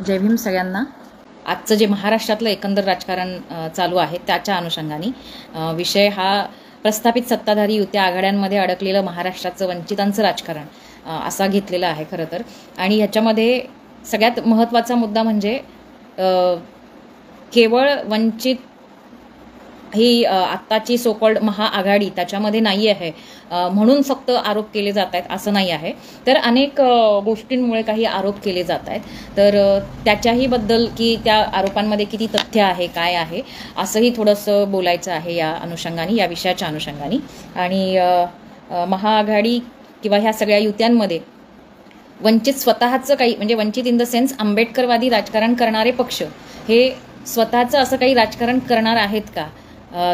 जय भीम सगळ्यांना। आजचं जे महाराष्ट्रातलं एकंदर राजकारण चालू आहे त्याच्या अनुषंगाने विषय हा प्रस्थापित सत्ताधारी युत्या आघाड्यांमध्ये अडकलेलं महाराष्ट्राचं वंचितांचं राजकारण असा घेतलेला आहे खरं तर। आणि ह्याच्यामध्ये सगळ्यात महत्त्वाचा मुद्दा म्हणजे केवळ वंचित ही आत्ताची सोकॉल्ड महाआघाडी त्याच्यामध्ये नाही आहे म्हणून फक्त आरोप केले जात आहेत असं नाही आहे, तर अनेक गोष्टींमुळे काही आरोप केले जात आहेत। तर त्याच्याही बद्दल की त्या आरोपांमध्ये किती तथ्य आहे काय आहे असंही थोडंसं बोलायचं आहे या अनुषंगाने, या विषयाच्या अनुषंगाने। आणि महाआघाडी किंवा ह्या सगळ्या युत्यांमध्ये वंचित स्वतःचं काही म्हणजे वंचित इन द सेन्स आंबेडकरवादी राजकारण करणारे पक्ष हे स्वतःचं असं काही राजकारण करणार आहेत का,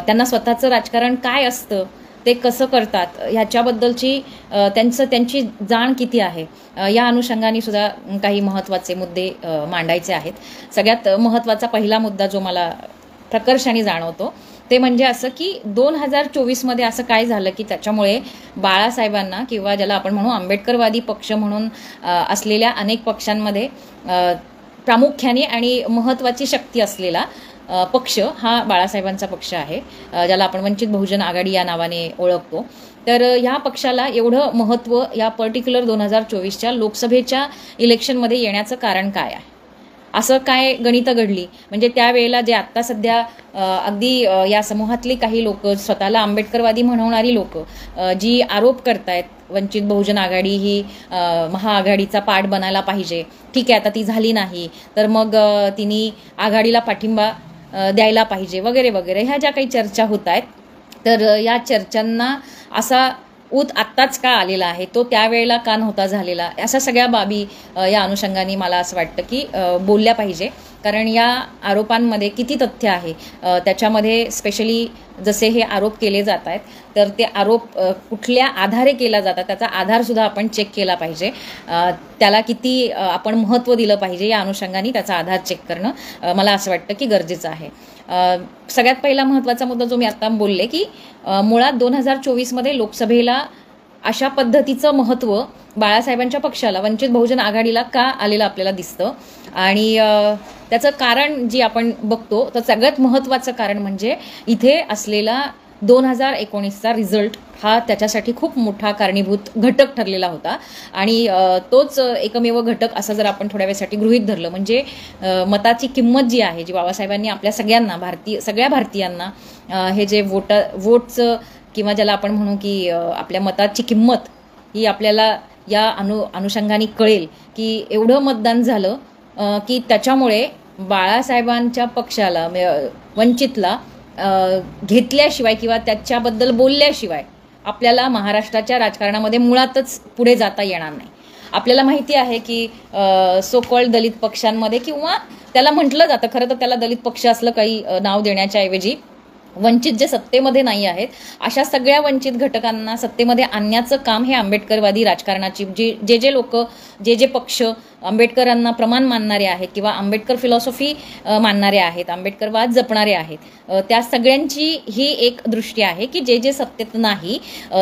त्यांना स्वतःचं राजकारण काय असतं ते कसं करतात ह्याच्याबद्दलची त्यांची जाण किती आहे या अनुषंगाने सुद्धा काही महत्त्वाचे मुद्दे मांडायचे आहेत। सगळ्यात महत्त्वाचा पहिला मुद्दा जो मला प्रकर्षाने जाणवतो ते म्हणजे असं की 2024मध्ये असं काय झालं की त्याच्यामुळे बाळासाहेबांना किंवा ज्याला आपण म्हणू आंबेडकरवादी पक्ष म्हणून असलेल्या अनेक पक्षांमध्ये प्रामुख्याने आणि महत्त्वाची शक्ती असलेला पक्ष हा बाळासाहेबांचा पक्ष आहे, ज्याला आपण वंचित बहुजन आघाडी या नावाने ओळखतो। तर ह्या पक्षाला एवढं महत्त्व या पर्टिक्युलर 2024च्या लोकसभेच्या इलेक्शनमध्ये येण्याचं कारण काय आहे, असं काय गणितं घडली म्हणजे त्यावेळेला जे आत्ता सध्या अगदी या समूहातली काही लोक स्वतःला आंबेडकरवादी म्हणवणारी लोक जी आरोप करतायत वंचित बहुजन आघाडी ही महाआघाडीचा पाठ बनायला पाहिजे, ठीक आहे आता ती झाली नाही तर मग तिने आघाडीला पाठिंबा द्यायला पाहिजे वगैरे वगैरे ह्या ज्या काही चर्चा होत आहेत, तर या चर्चांना असा ऊत आत्ताच का आलेला आहे, तो त्यावेळेला का नव्हता झालेला, अशा सगळ्या बाबी या अनुषंगाने मला असं वाटतं की बोलल्या पाहिजे। कारण या आरोपांमध्ये किती तथ्य आहे त्याच्यामध्ये स्पेशली जसे हे आरोप केले जात आहेत तर ते आरोप कुठल्या आधारे केला जातात त्याचा आधारसुद्धा आपण चेक केला पाहिजे, त्याला किती आपण महत्त्व दिलं पाहिजे या अनुषंगाने त्याचा आधार चेक करणं मला असं वाटतं की गरजेचं आहे। सगळ्यात पहिला महत्त्वाचा मुद्दा जो मी आत्ता बोलले की मुळात 2024मध्ये लोकसभेला अशा पद्धतीचं महत्त्व बाळासाहेबांच्या पक्षाला वंचित बहुजन आघाडीला का आलेलं आपल्याला दिसतं। आणि त्याचं कारण जी आपण बघतो तर सगळ्यात महत्त्वाचं कारण म्हणजे इथे असलेला 2019चा रिझल्ट हा त्याच्यासाठी खूप मोठा कारणीभूत घटक ठरलेला होता। आणि तोच एकमेव घटक असं जर आपण थोड्या वेळेसाठी गृहीत धरलं म्हणजे मताची किंमत जी आहे, जी बाबासाहेबांनी आपल्या सगळ्यांना सगळ्या भारतीयांना हे जे वोटचं किंवा ज्याला आपण म्हणू की आपल्या मताची किंमत ही आपल्याला या अनुषंगाने कळेल की एवढं मतदान झालं की त्याच्यामुळे बाळासाहेबांच्या पक्षाला वंचितला घेतल्याशिवाय किंवा त्याच्याबद्दल बोलल्याशिवाय आपल्याला महाराष्ट्राच्या राजकारणामध्ये मुळातच पुढे जाता येणार नाही। आपल्याला माहिती आहे की सो कॉल्ड दलित पक्षांमध्ये किंवा त्याला म्हटलं जातं, खरं तर त्याला दलित पक्ष असलं काही नाव देण्याच्या ऐवजी वंचित जे सत्तेमध्ये नाही आहेत अशा सगळ्या वंचित घटकांना सत्तेमध्ये आणण्याचं काम हे आंबेडकरवादी राजकारणाची जे लोक जे पक्ष आंबेडकरांना प्रमाण मानणारे आहेत किंवा आंबेडकर फिलॉसॉफी मानणारे आहेत, आंबेडकरवाद जपणारे आहेत, त्या सगळ्यांची ही एक दृष्टी आहे की जे सत्तेत नाही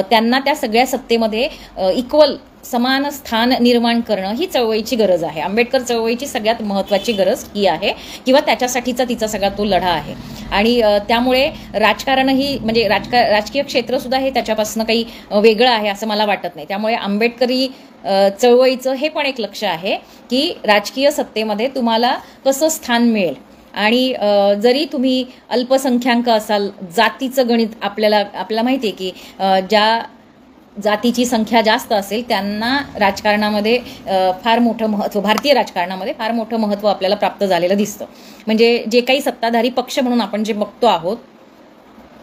त्यांना त्या सगळ्या सत्तेमध्ये इक्वल समान स्थान निर्माण करणं ही चळवळीची गरज आहे। आंबेडकर चळवळीची सगळ्यात महत्त्वाची गरज ही आहे किंवा त्याच्यासाठीचा तिचा सगळा तो लढा आहे। आणि त्यामुळे राजकारणही म्हणजे राजकीय क्षेत्रसुद्धा हे त्याच्यापासून काही वेगळं आहे असं मला वाटत नाही। त्यामुळे आंबेडकरी चळवळीचं हे पण एक लक्ष आहे की राजकीय सत्तेमध्ये तुम्हाला कसं स्थान मिळेल आणि जरी तुम्ही अल्पसंख्याक असाल, जातीचं गणित आपल्याला माहिती आहे की ज्या जातीची संख्या जास्त असेल त्यांना राजकारणामध्ये फार मोठं महत्त्व, भारतीय राजकारणामध्ये फार मोठं महत्त्व आपल्याला प्राप्त झालेलं दिसतं। म्हणजे जे काही सत्ताधारी पक्ष म्हणून आपण जे बघतो आहोत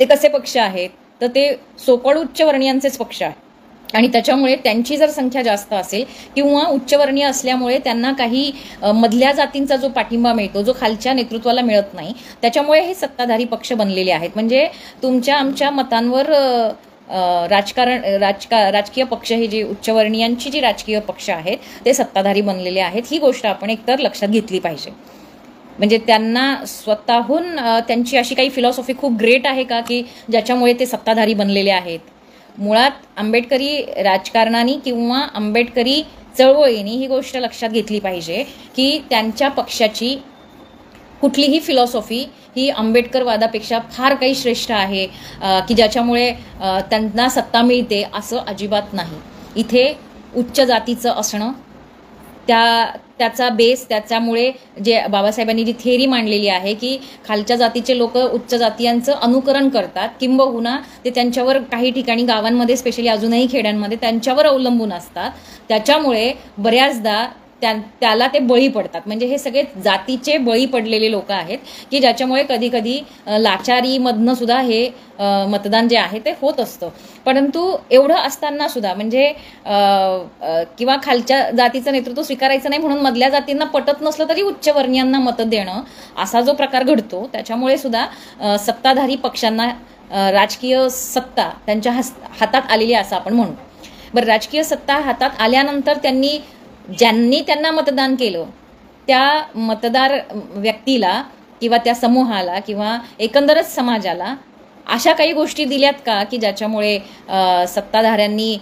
ते कसे पक्ष आहेत तर ते सोकॉल्ड उच्चवर्णीयांचेच पक्ष आहेत आणि त्याच्यामुळे त्यांची जर संख्या जास्त असेल किंवा उच्चवर्णीय असल्यामुळे त्यांना काही मधल्या जातींचा जो पाठिंबा मिळतो जो खालच्या नेतृत्वाला मिळत नाही त्याच्यामुळे हे सत्ताधारी पक्ष बनलेले आहेत। म्हणजे तुमच्या आमच्या मतांवर राजकीय पक्ष हे जे उच्चवर्णीयांची जी राजकीय पक्ष आहेत ते सत्ताधारी बनलेले आहेत, ही गोष्ट आपण एकतर लक्षात घेतली पाहिजे। म्हणजे त्यांना स्वतःहून त्यांची अशी काही फिलॉसॉफी खूप ग्रेट आहे का की ज्याच्यामुळे ते सत्ताधारी बनलेले आहेत। मुळात आंबेडकरी राजकारणाने किंवा आंबेडकरी चळवळीने ही गोष्ट लक्षात घेतली पाहिजे की त्यांच्या पक्षाची कुठलीही फिलॉसॉफी ही आंबेडकरवादापेक्षा फार काही श्रेष्ठ आहे की ज्याच्यामुळे त्यांना सत्ता मिळते असं अजिबात नाही. इथे उच्च जातीचं असणं, त्याचा बेस, त्याच्यामुळे जे बाबासाहेबांनी जी थिअरी मांडलेली आहे की खालच्या जातीचे लोक उच्च जातीयांचं अनुकरण करतात, किंबहुना ते त्यांच्यावर काही ठिकाणी गावांमध्ये स्पेशली अजूनही खेड्यांमध्ये त्यांच्यावर अवलंबून असतात, त्याच्यामुळे बऱ्याचदा त्याला ते बळी पडतात. म्हणजे हे सगळे जातीचे बळी पडलेले लोक आहेत की ज्याच्यामुळे कधी कधी लाचारीमधनं सुद्धा हे मतदान जे आहे ते होत असतं. परंतु एवढं असताना सुद्धा म्हणजे किंवा खालच्या जातीचं नेतृत्व स्वीकारायचं नाही म्हणून मधल्या जातींना पटत नसलं तरी उच्चवर्णीयांना मतं देणं असा जो प्रकार घडतो, त्याच्यामुळे सुद्धा सत्ताधारी पक्षांना राजकीय सत्ता त्यांच्या हातात आलेली असं आपण म्हणू. बरं, राजकीय सत्ता हातात आल्यानंतर ज्यांनी त्यांना मतदान केलं त्या मतदार व्यक्तीला किंवा त्या समूहाला किंवा एकंदरच समाजाला अशा काही गोष्टी दिल्यात का की ज्याच्यामुळे सत्ताधाऱ्यांनी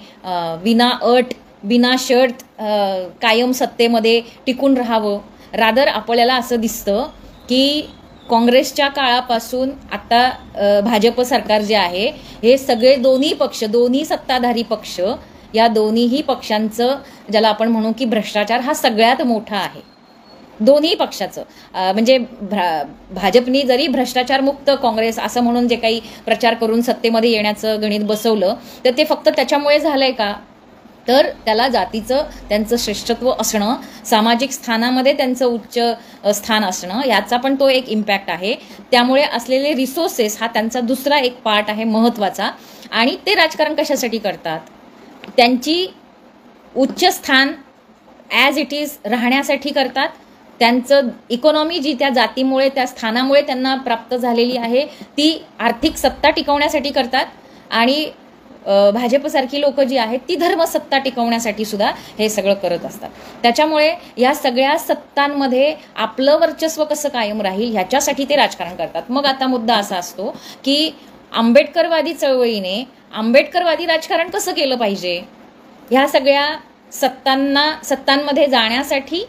विना अट बिना शर्त कायम सत्तेमध्ये टिकून राहावं? रादर आपल्याला असं दिसतं की काँग्रेसच्या काळापासून आता भाजप सरकार जे आहे हे सगळे दोन्ही सत्ताधारी पक्ष, या दोन्हीही पक्षांचं ज्याला आपण म्हणू की भ्रष्टाचार हा सगळ्यात मोठा आहे. दोन्ही पक्षाचं म्हणजे भाजपनी जरी भ्रष्टाचारमुक्त काँग्रेस असं म्हणून जे काही प्रचार करून सत्तेमध्ये येण्याचं गणित बसवलं तर ते फक्त त्याच्यामुळे झालंय का? तर त्याला जातीचं त्यांचं श्रेष्ठत्व असणं, सामाजिक स्थानामध्ये त्यांचं उच्च स्थान असणं याचा पण तो एक इम्पॅक्ट आहे. त्यामुळे असलेले रिसोर्सेस हा त्यांचा दुसरा एक पार्ट आहे महत्त्वाचा. आणि ते राजकारण कशासाठी करतात? त्यांची उच्च स्थान ॲज इट इज राहण्यासाठी करतात. त्यांचं इकॉनॉमी जी त्या जातीमुळे त्या स्थानामुळे त्यांना प्राप्त झालेली आहे ती आर्थिक सत्ता टिकवण्यासाठी करतात. आणि भाजपसारखी लोक जी आहेत ती धर्मसत्ता टिकवण्यासाठी सुद्धा हे सगळं करत असतात. त्याच्यामुळे या सगळ्या सत्तांमध्ये आपलं वर्चस्व कसं कायम राहील ह्याच्यासाठी ते राजकारण करतात. मग आता मुद्दा असा असतो की आंबेडकरवादी चळवळीने आंबेडकरवादी राजकारण कसं केलं पाहिजे? ह्या सगळ्या सत्तांमध्ये जाण्यासाठी,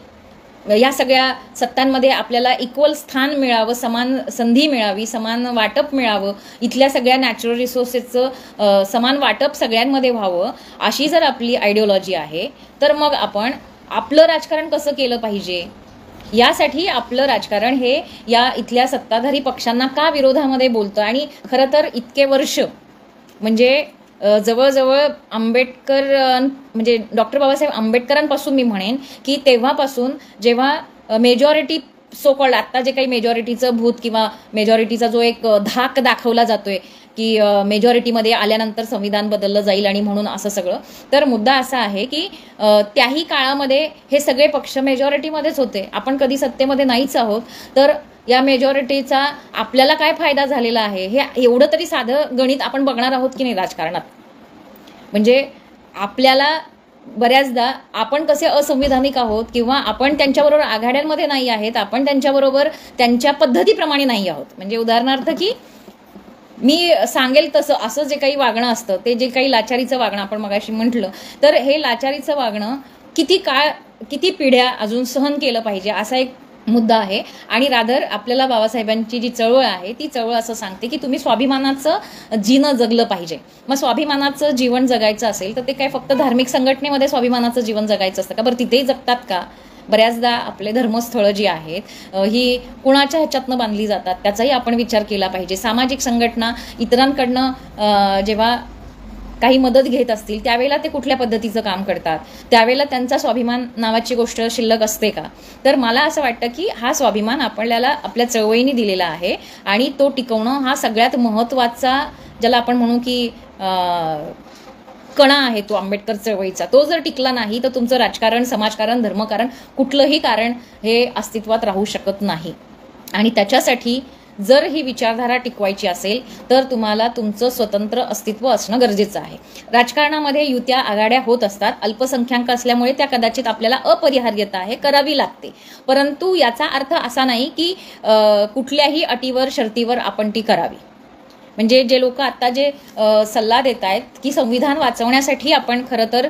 या सगळ्या सत्तांमध्ये आपल्याला इक्वल स्थान मिळावं, समान संधी मिळावी, समान वाटप मिळावं, इथल्या सगळ्या नॅचरल रिसोर्सेसचं समान वाटप सगळ्यांमध्ये व्हावं, अशी जर आपली आयडिओलॉजी आहे तर मग आपण आपलं राजकारण कसं केलं पाहिजे? यासाठी आपलं राजकारण हे या इथल्या सत्ताधारी पक्षांना का विरोधामध्ये बोलतं. आणि खरं तर इतके वर्ष म्हणजे जवळजवळ आंबेडकर म्हणजे डॉक्टर बाबासाहेब आंबेडकरांपासून मी म्हणेन की तेव्हापासून जेव्हा मेजॉरिटी सो कॉल्ड आत्ता जे काही मेजॉरिटीचं भूत किंवा मेजॉरिटीचा जो एक धाक दाखवला जातोय की मेजॉरिटीमध्ये आल्यानंतर संविधान बदललं जाईल आणि म्हणून असं सगळं, तर मुद्दा असा आहे की त्याही काळामध्ये हे सगळे पक्ष मेजॉरिटीमध्येच होते. आपण कधी सत्तेमध्ये नाहीच आहोत. तर या मेजॉरिटीचा आपल्याला काय फायदा झालेला आहे हे एवढं तरी साधं गणित आपण बघणार आहोत की नाही राजकारणात? म्हणजे आपल्याला बऱ्याचदा आपण कसे असंविधानिक आहोत किंवा आपण त्यांच्याबरोबर आघाड्यांमध्ये नाही आहेत, आपण त्यांच्याबरोबर त्यांच्या पद्धतीप्रमाणे नाही आहोत. म्हणजे उदाहरणार्थ की मी सांगेल तसं असं जे काही वागणं असतं, ते जे काही लाचारीचं वागणं आपण मगाशी म्हटलं, तर हे लाचारीचं वागणं किती पिढ्या अजून सहन केलं पाहिजे असा एक मुद्दा आहे. आणि रादर आपल्याला बाबासाहेबांची जी चळवळ आहे ती चळवळ असं सांगते की तुम्ही स्वाभिमानाचं जीणं जगलं पाहिजे. मग स्वाभिमानाचं जीवन जगायचं असेल तर ते काय फक्त धार्मिक संघटनेमध्ये स्वाभिमानाचं जीवन जगायचं असतं का? बरं, तिथेही जगतात का? बऱ्याचदा आपले धर्मस्थळं जी आहेत ही कुणाच्या ह्याच्यातनं बांधली जातात त्याचाही आपण विचार केला पाहिजे. सामाजिक संघटना इतरांकडनं जेव्हा काही मदत घेत असतील त्यावेळेला ते कुठल्या पद्धतीचं काम करतात, त्यावेळेला त्यांचा स्वाभिमान नावाची गोष्ट शिल्लक असते का? तर मला असं वाटतं की हा स्वाभिमान आपल्याला आपल्या चळवळीने दिलेला आहे आणि तो टिकवणं हा सगळ्यात महत्त्वाचा ज्याला आपण म्हणू की कणा आहे तो आंबेडकर चळवळीचा. तो जर टिकला नाही तर तुमचं राजकारण, समाजकारण, धर्मकारण कुठलंही कारण हे अस्तित्वात राहू शकत नाही. आणि त्याच्यासाठी जर ही विचारधारा टिकवायची असेल तर तुम्हाला तुमचं स्वतंत्र अस्तित्व असणं गरजेचं आहे. राजकारणामध्ये युत्या आघाड्या होत असतात. अल्पसंख्याक असल्यामुळे त्या कदाचित आपल्याला अपरिहार्यता आहे, करावी लागते. परंतु याचा अर्थ असा नाही की कुठल्याही अटीवर शर्तीवर आपण ती करावी. म्हणजे जे लोक आता जे सल्ला देत आहेत की संविधान वाचवण्यासाठी आपण खरं तर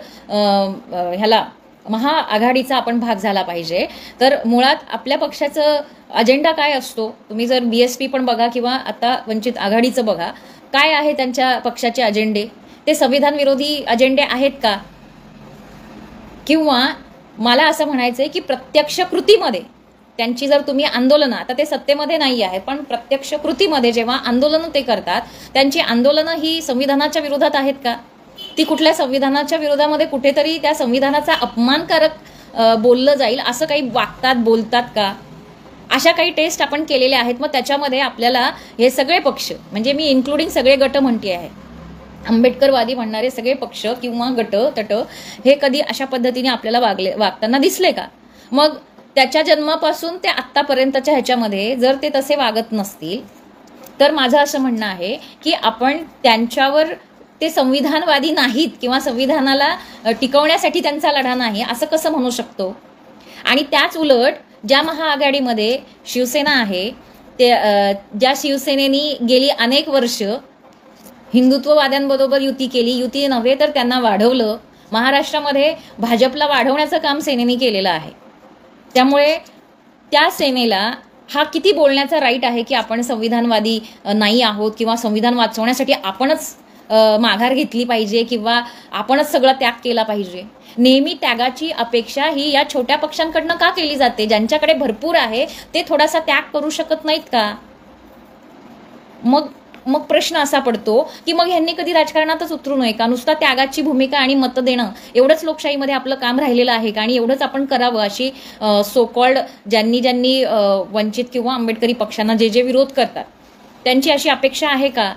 ह्याला महाआघाडीचा आपण भाग झाला पाहिजे. तर मुळात आपल्या पक्षाचं अजेंडा काय असतो, तुम्ही जर BSP पण बघा किंवा आता वंचित आघाडीचं बघा, काय आहे त्यांच्या पक्षाचे अजेंडे, ते संविधान विरोधी अजेंडे आहेत का? किंवा मला असं म्हणायचं आहे की प्रत्यक्ष कृतीमध्ये त्यांची जर तुम्ही आंदोलनं, आता ते सत्तेमध्ये नाही आहेत, पण प्रत्यक्ष कृतीमध्ये जेव्हा आंदोलनं ते करतात, त्यांची आंदोलनं ही संविधानाच्या विरोधात आहेत का? ती कुठल्या संविधानाच्या विरोधामध्ये कुठेतरी त्या संविधानाचा अपमानकारक बोललं जाईल असं काही वागतात, बोलतात का? अशा काही टेस्ट आपण केलेल्या आहेत. मग त्याच्यामध्ये आपल्याला हे सगळे पक्ष, म्हणजे मी इन्क्लुडिंग सगळे गट म्हणते आहे, आंबेडकरवादी म्हणणारे सगळे पक्ष किंवा गट तट, हे कधी अशा पद्धतीने आपल्याला वागताना दिसले का? मग त्याच्या जन्मापासून ते आत्तापर्यंतच्या ह्याच्यामध्ये जर ते तसे वागत नसतील, तर माझं असं म्हणणं आहे की आपण त्यांच्यावर, ते संविधानवादी नाहीत किंवा संविधानाला टिकवण्यासाठी त्यांचा लढा नाही असं कसं म्हणू शकतो? आणि त्याच उलट ज्या महाआघाडीमध्ये शिवसेना आहे, ते ज्या शिवसेनेनी गेली अनेक वर्ष हिंदुत्ववाद्यांबरोबर युती केली, युती नव्हे तर त्यांना वाढवलं, महाराष्ट्रामध्ये भाजपला वाढवण्याचं काम सेनेने केलेलं आहे. त्यामुळे त्या सेनेला हा किती बोलण्याचा राईट आहे की आपण संविधानवादी नाही आहोत किंवा संविधान वाचवण्यासाठी आपणच माघार घेतली पाहिजे किंवा आपणच सगळा त्याग केला पाहिजे? नेहमी त्यागाची अपेक्षा ही या छोट्या पक्षांकडनं का केली जाते? ज्यांच्याकडे भरपूर आहे ते थोडासा त्याग करू शकत नाहीत का? मग प्रश्न असा पडतो की मग ह्यांनी कधी राजकारणातच उतरू नये का? नुसता त्यागाची भूमिका आणि मत देणं एवढंच लोकशाहीमध्ये आपलं काम राहिलेलं आहे का? आणि एवढंच आपण करावं अशी सोकॉल्ड ज्यांनी वंचित किंवा आंबेडकरी पक्षांना जे विरोध करतात त्यांची अशी अपेक्षा आहे का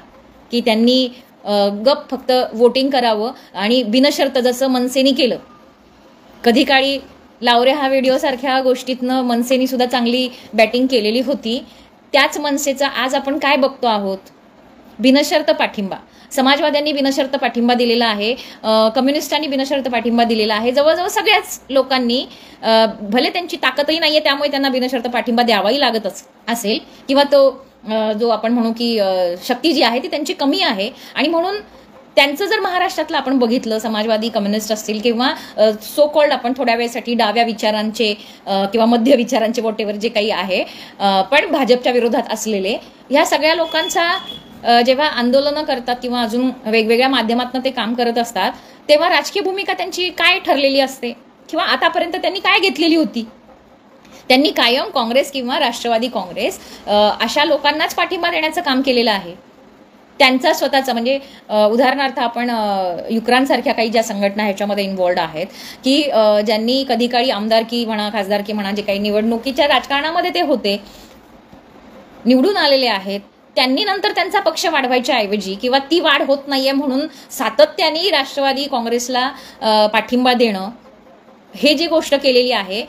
की त्यांनी गप फक्त वोटिंग करावं आणि बिनशर्त जसं मनसेनी केलं? कधी काळी लावरे हा व्हिडिओसारख्या गोष्टीतनं मनसेनी सुद्धा चांगली बॅटिंग केलेली होती. त्याच मनसेचा आज आपण काय बघतो आहोत? बिनशर्त पाठिंबा. समाजवाद्यांनी बिनशर्त पाठिंबा दिलेला आहे, कम्युनिस्टांनी बिनशर्त पाठिंबा दिलेला आहे, जवळजवळ सगळ्याच लोकांनी, भले त्यांची ताकदही नाहीये त्यामुळे त्यांना बिनशर्त पाठिंबा द्यावाही लागतच असेल किंवा तो जो आपण म्हणू की शक्ती जी आहे ती त्यांची कमी आहे. आणि म्हणून त्यांचं जर महाराष्ट्रातलं आपण बघितलं, समाजवादी कम्युनिस्ट असतील किंवा सो कॉल्ड आपण थोड्या वेळेसाठी डाव्या विचारांचे किंवा मध्य विचारांचे वॉटेवर जे काही आहे पण भाजपच्या विरोधात असलेले, ह्या सगळ्या लोकांचा जेव्हा आंदोलनं करतात किंवा अजून वेगवेगळ्या माध्यमातून ते काम करत असतात तेव्हा राजकीय भूमिका त्यांची काय ठरलेली असते किंवा आतापर्यंत त्यांनी काय घेतलेली होती? त्यांनी कायम काँग्रेस किंवा राष्ट्रवादी काँग्रेस अशा लोकांनाच पाठिंबा देण्याचं काम केलेलं आहे. त्यांचा स्वतःचा, म्हणजे उदाहरणार्थ आपण युक्रांसारख्या काही ज्या संघटना ह्याच्यामध्ये इन्व्हॉल्ड आहेत की ज्यांनी कधी काळी आमदारकी म्हणा, खासदारकी म्हणा, जे काही निवडणुकीच्या राजकारणामध्ये ते होते, निवडून आलेले आहेत, त्यांनी नंतर त्यांचा पक्ष वाढवायच्या ऐवजी किंवा ती वाढ होत नाहीये म्हणून सातत्याने राष्ट्रवादी काँग्रेसला पाठिंबा देणं, हे जी गोष्ट केलेली आहे,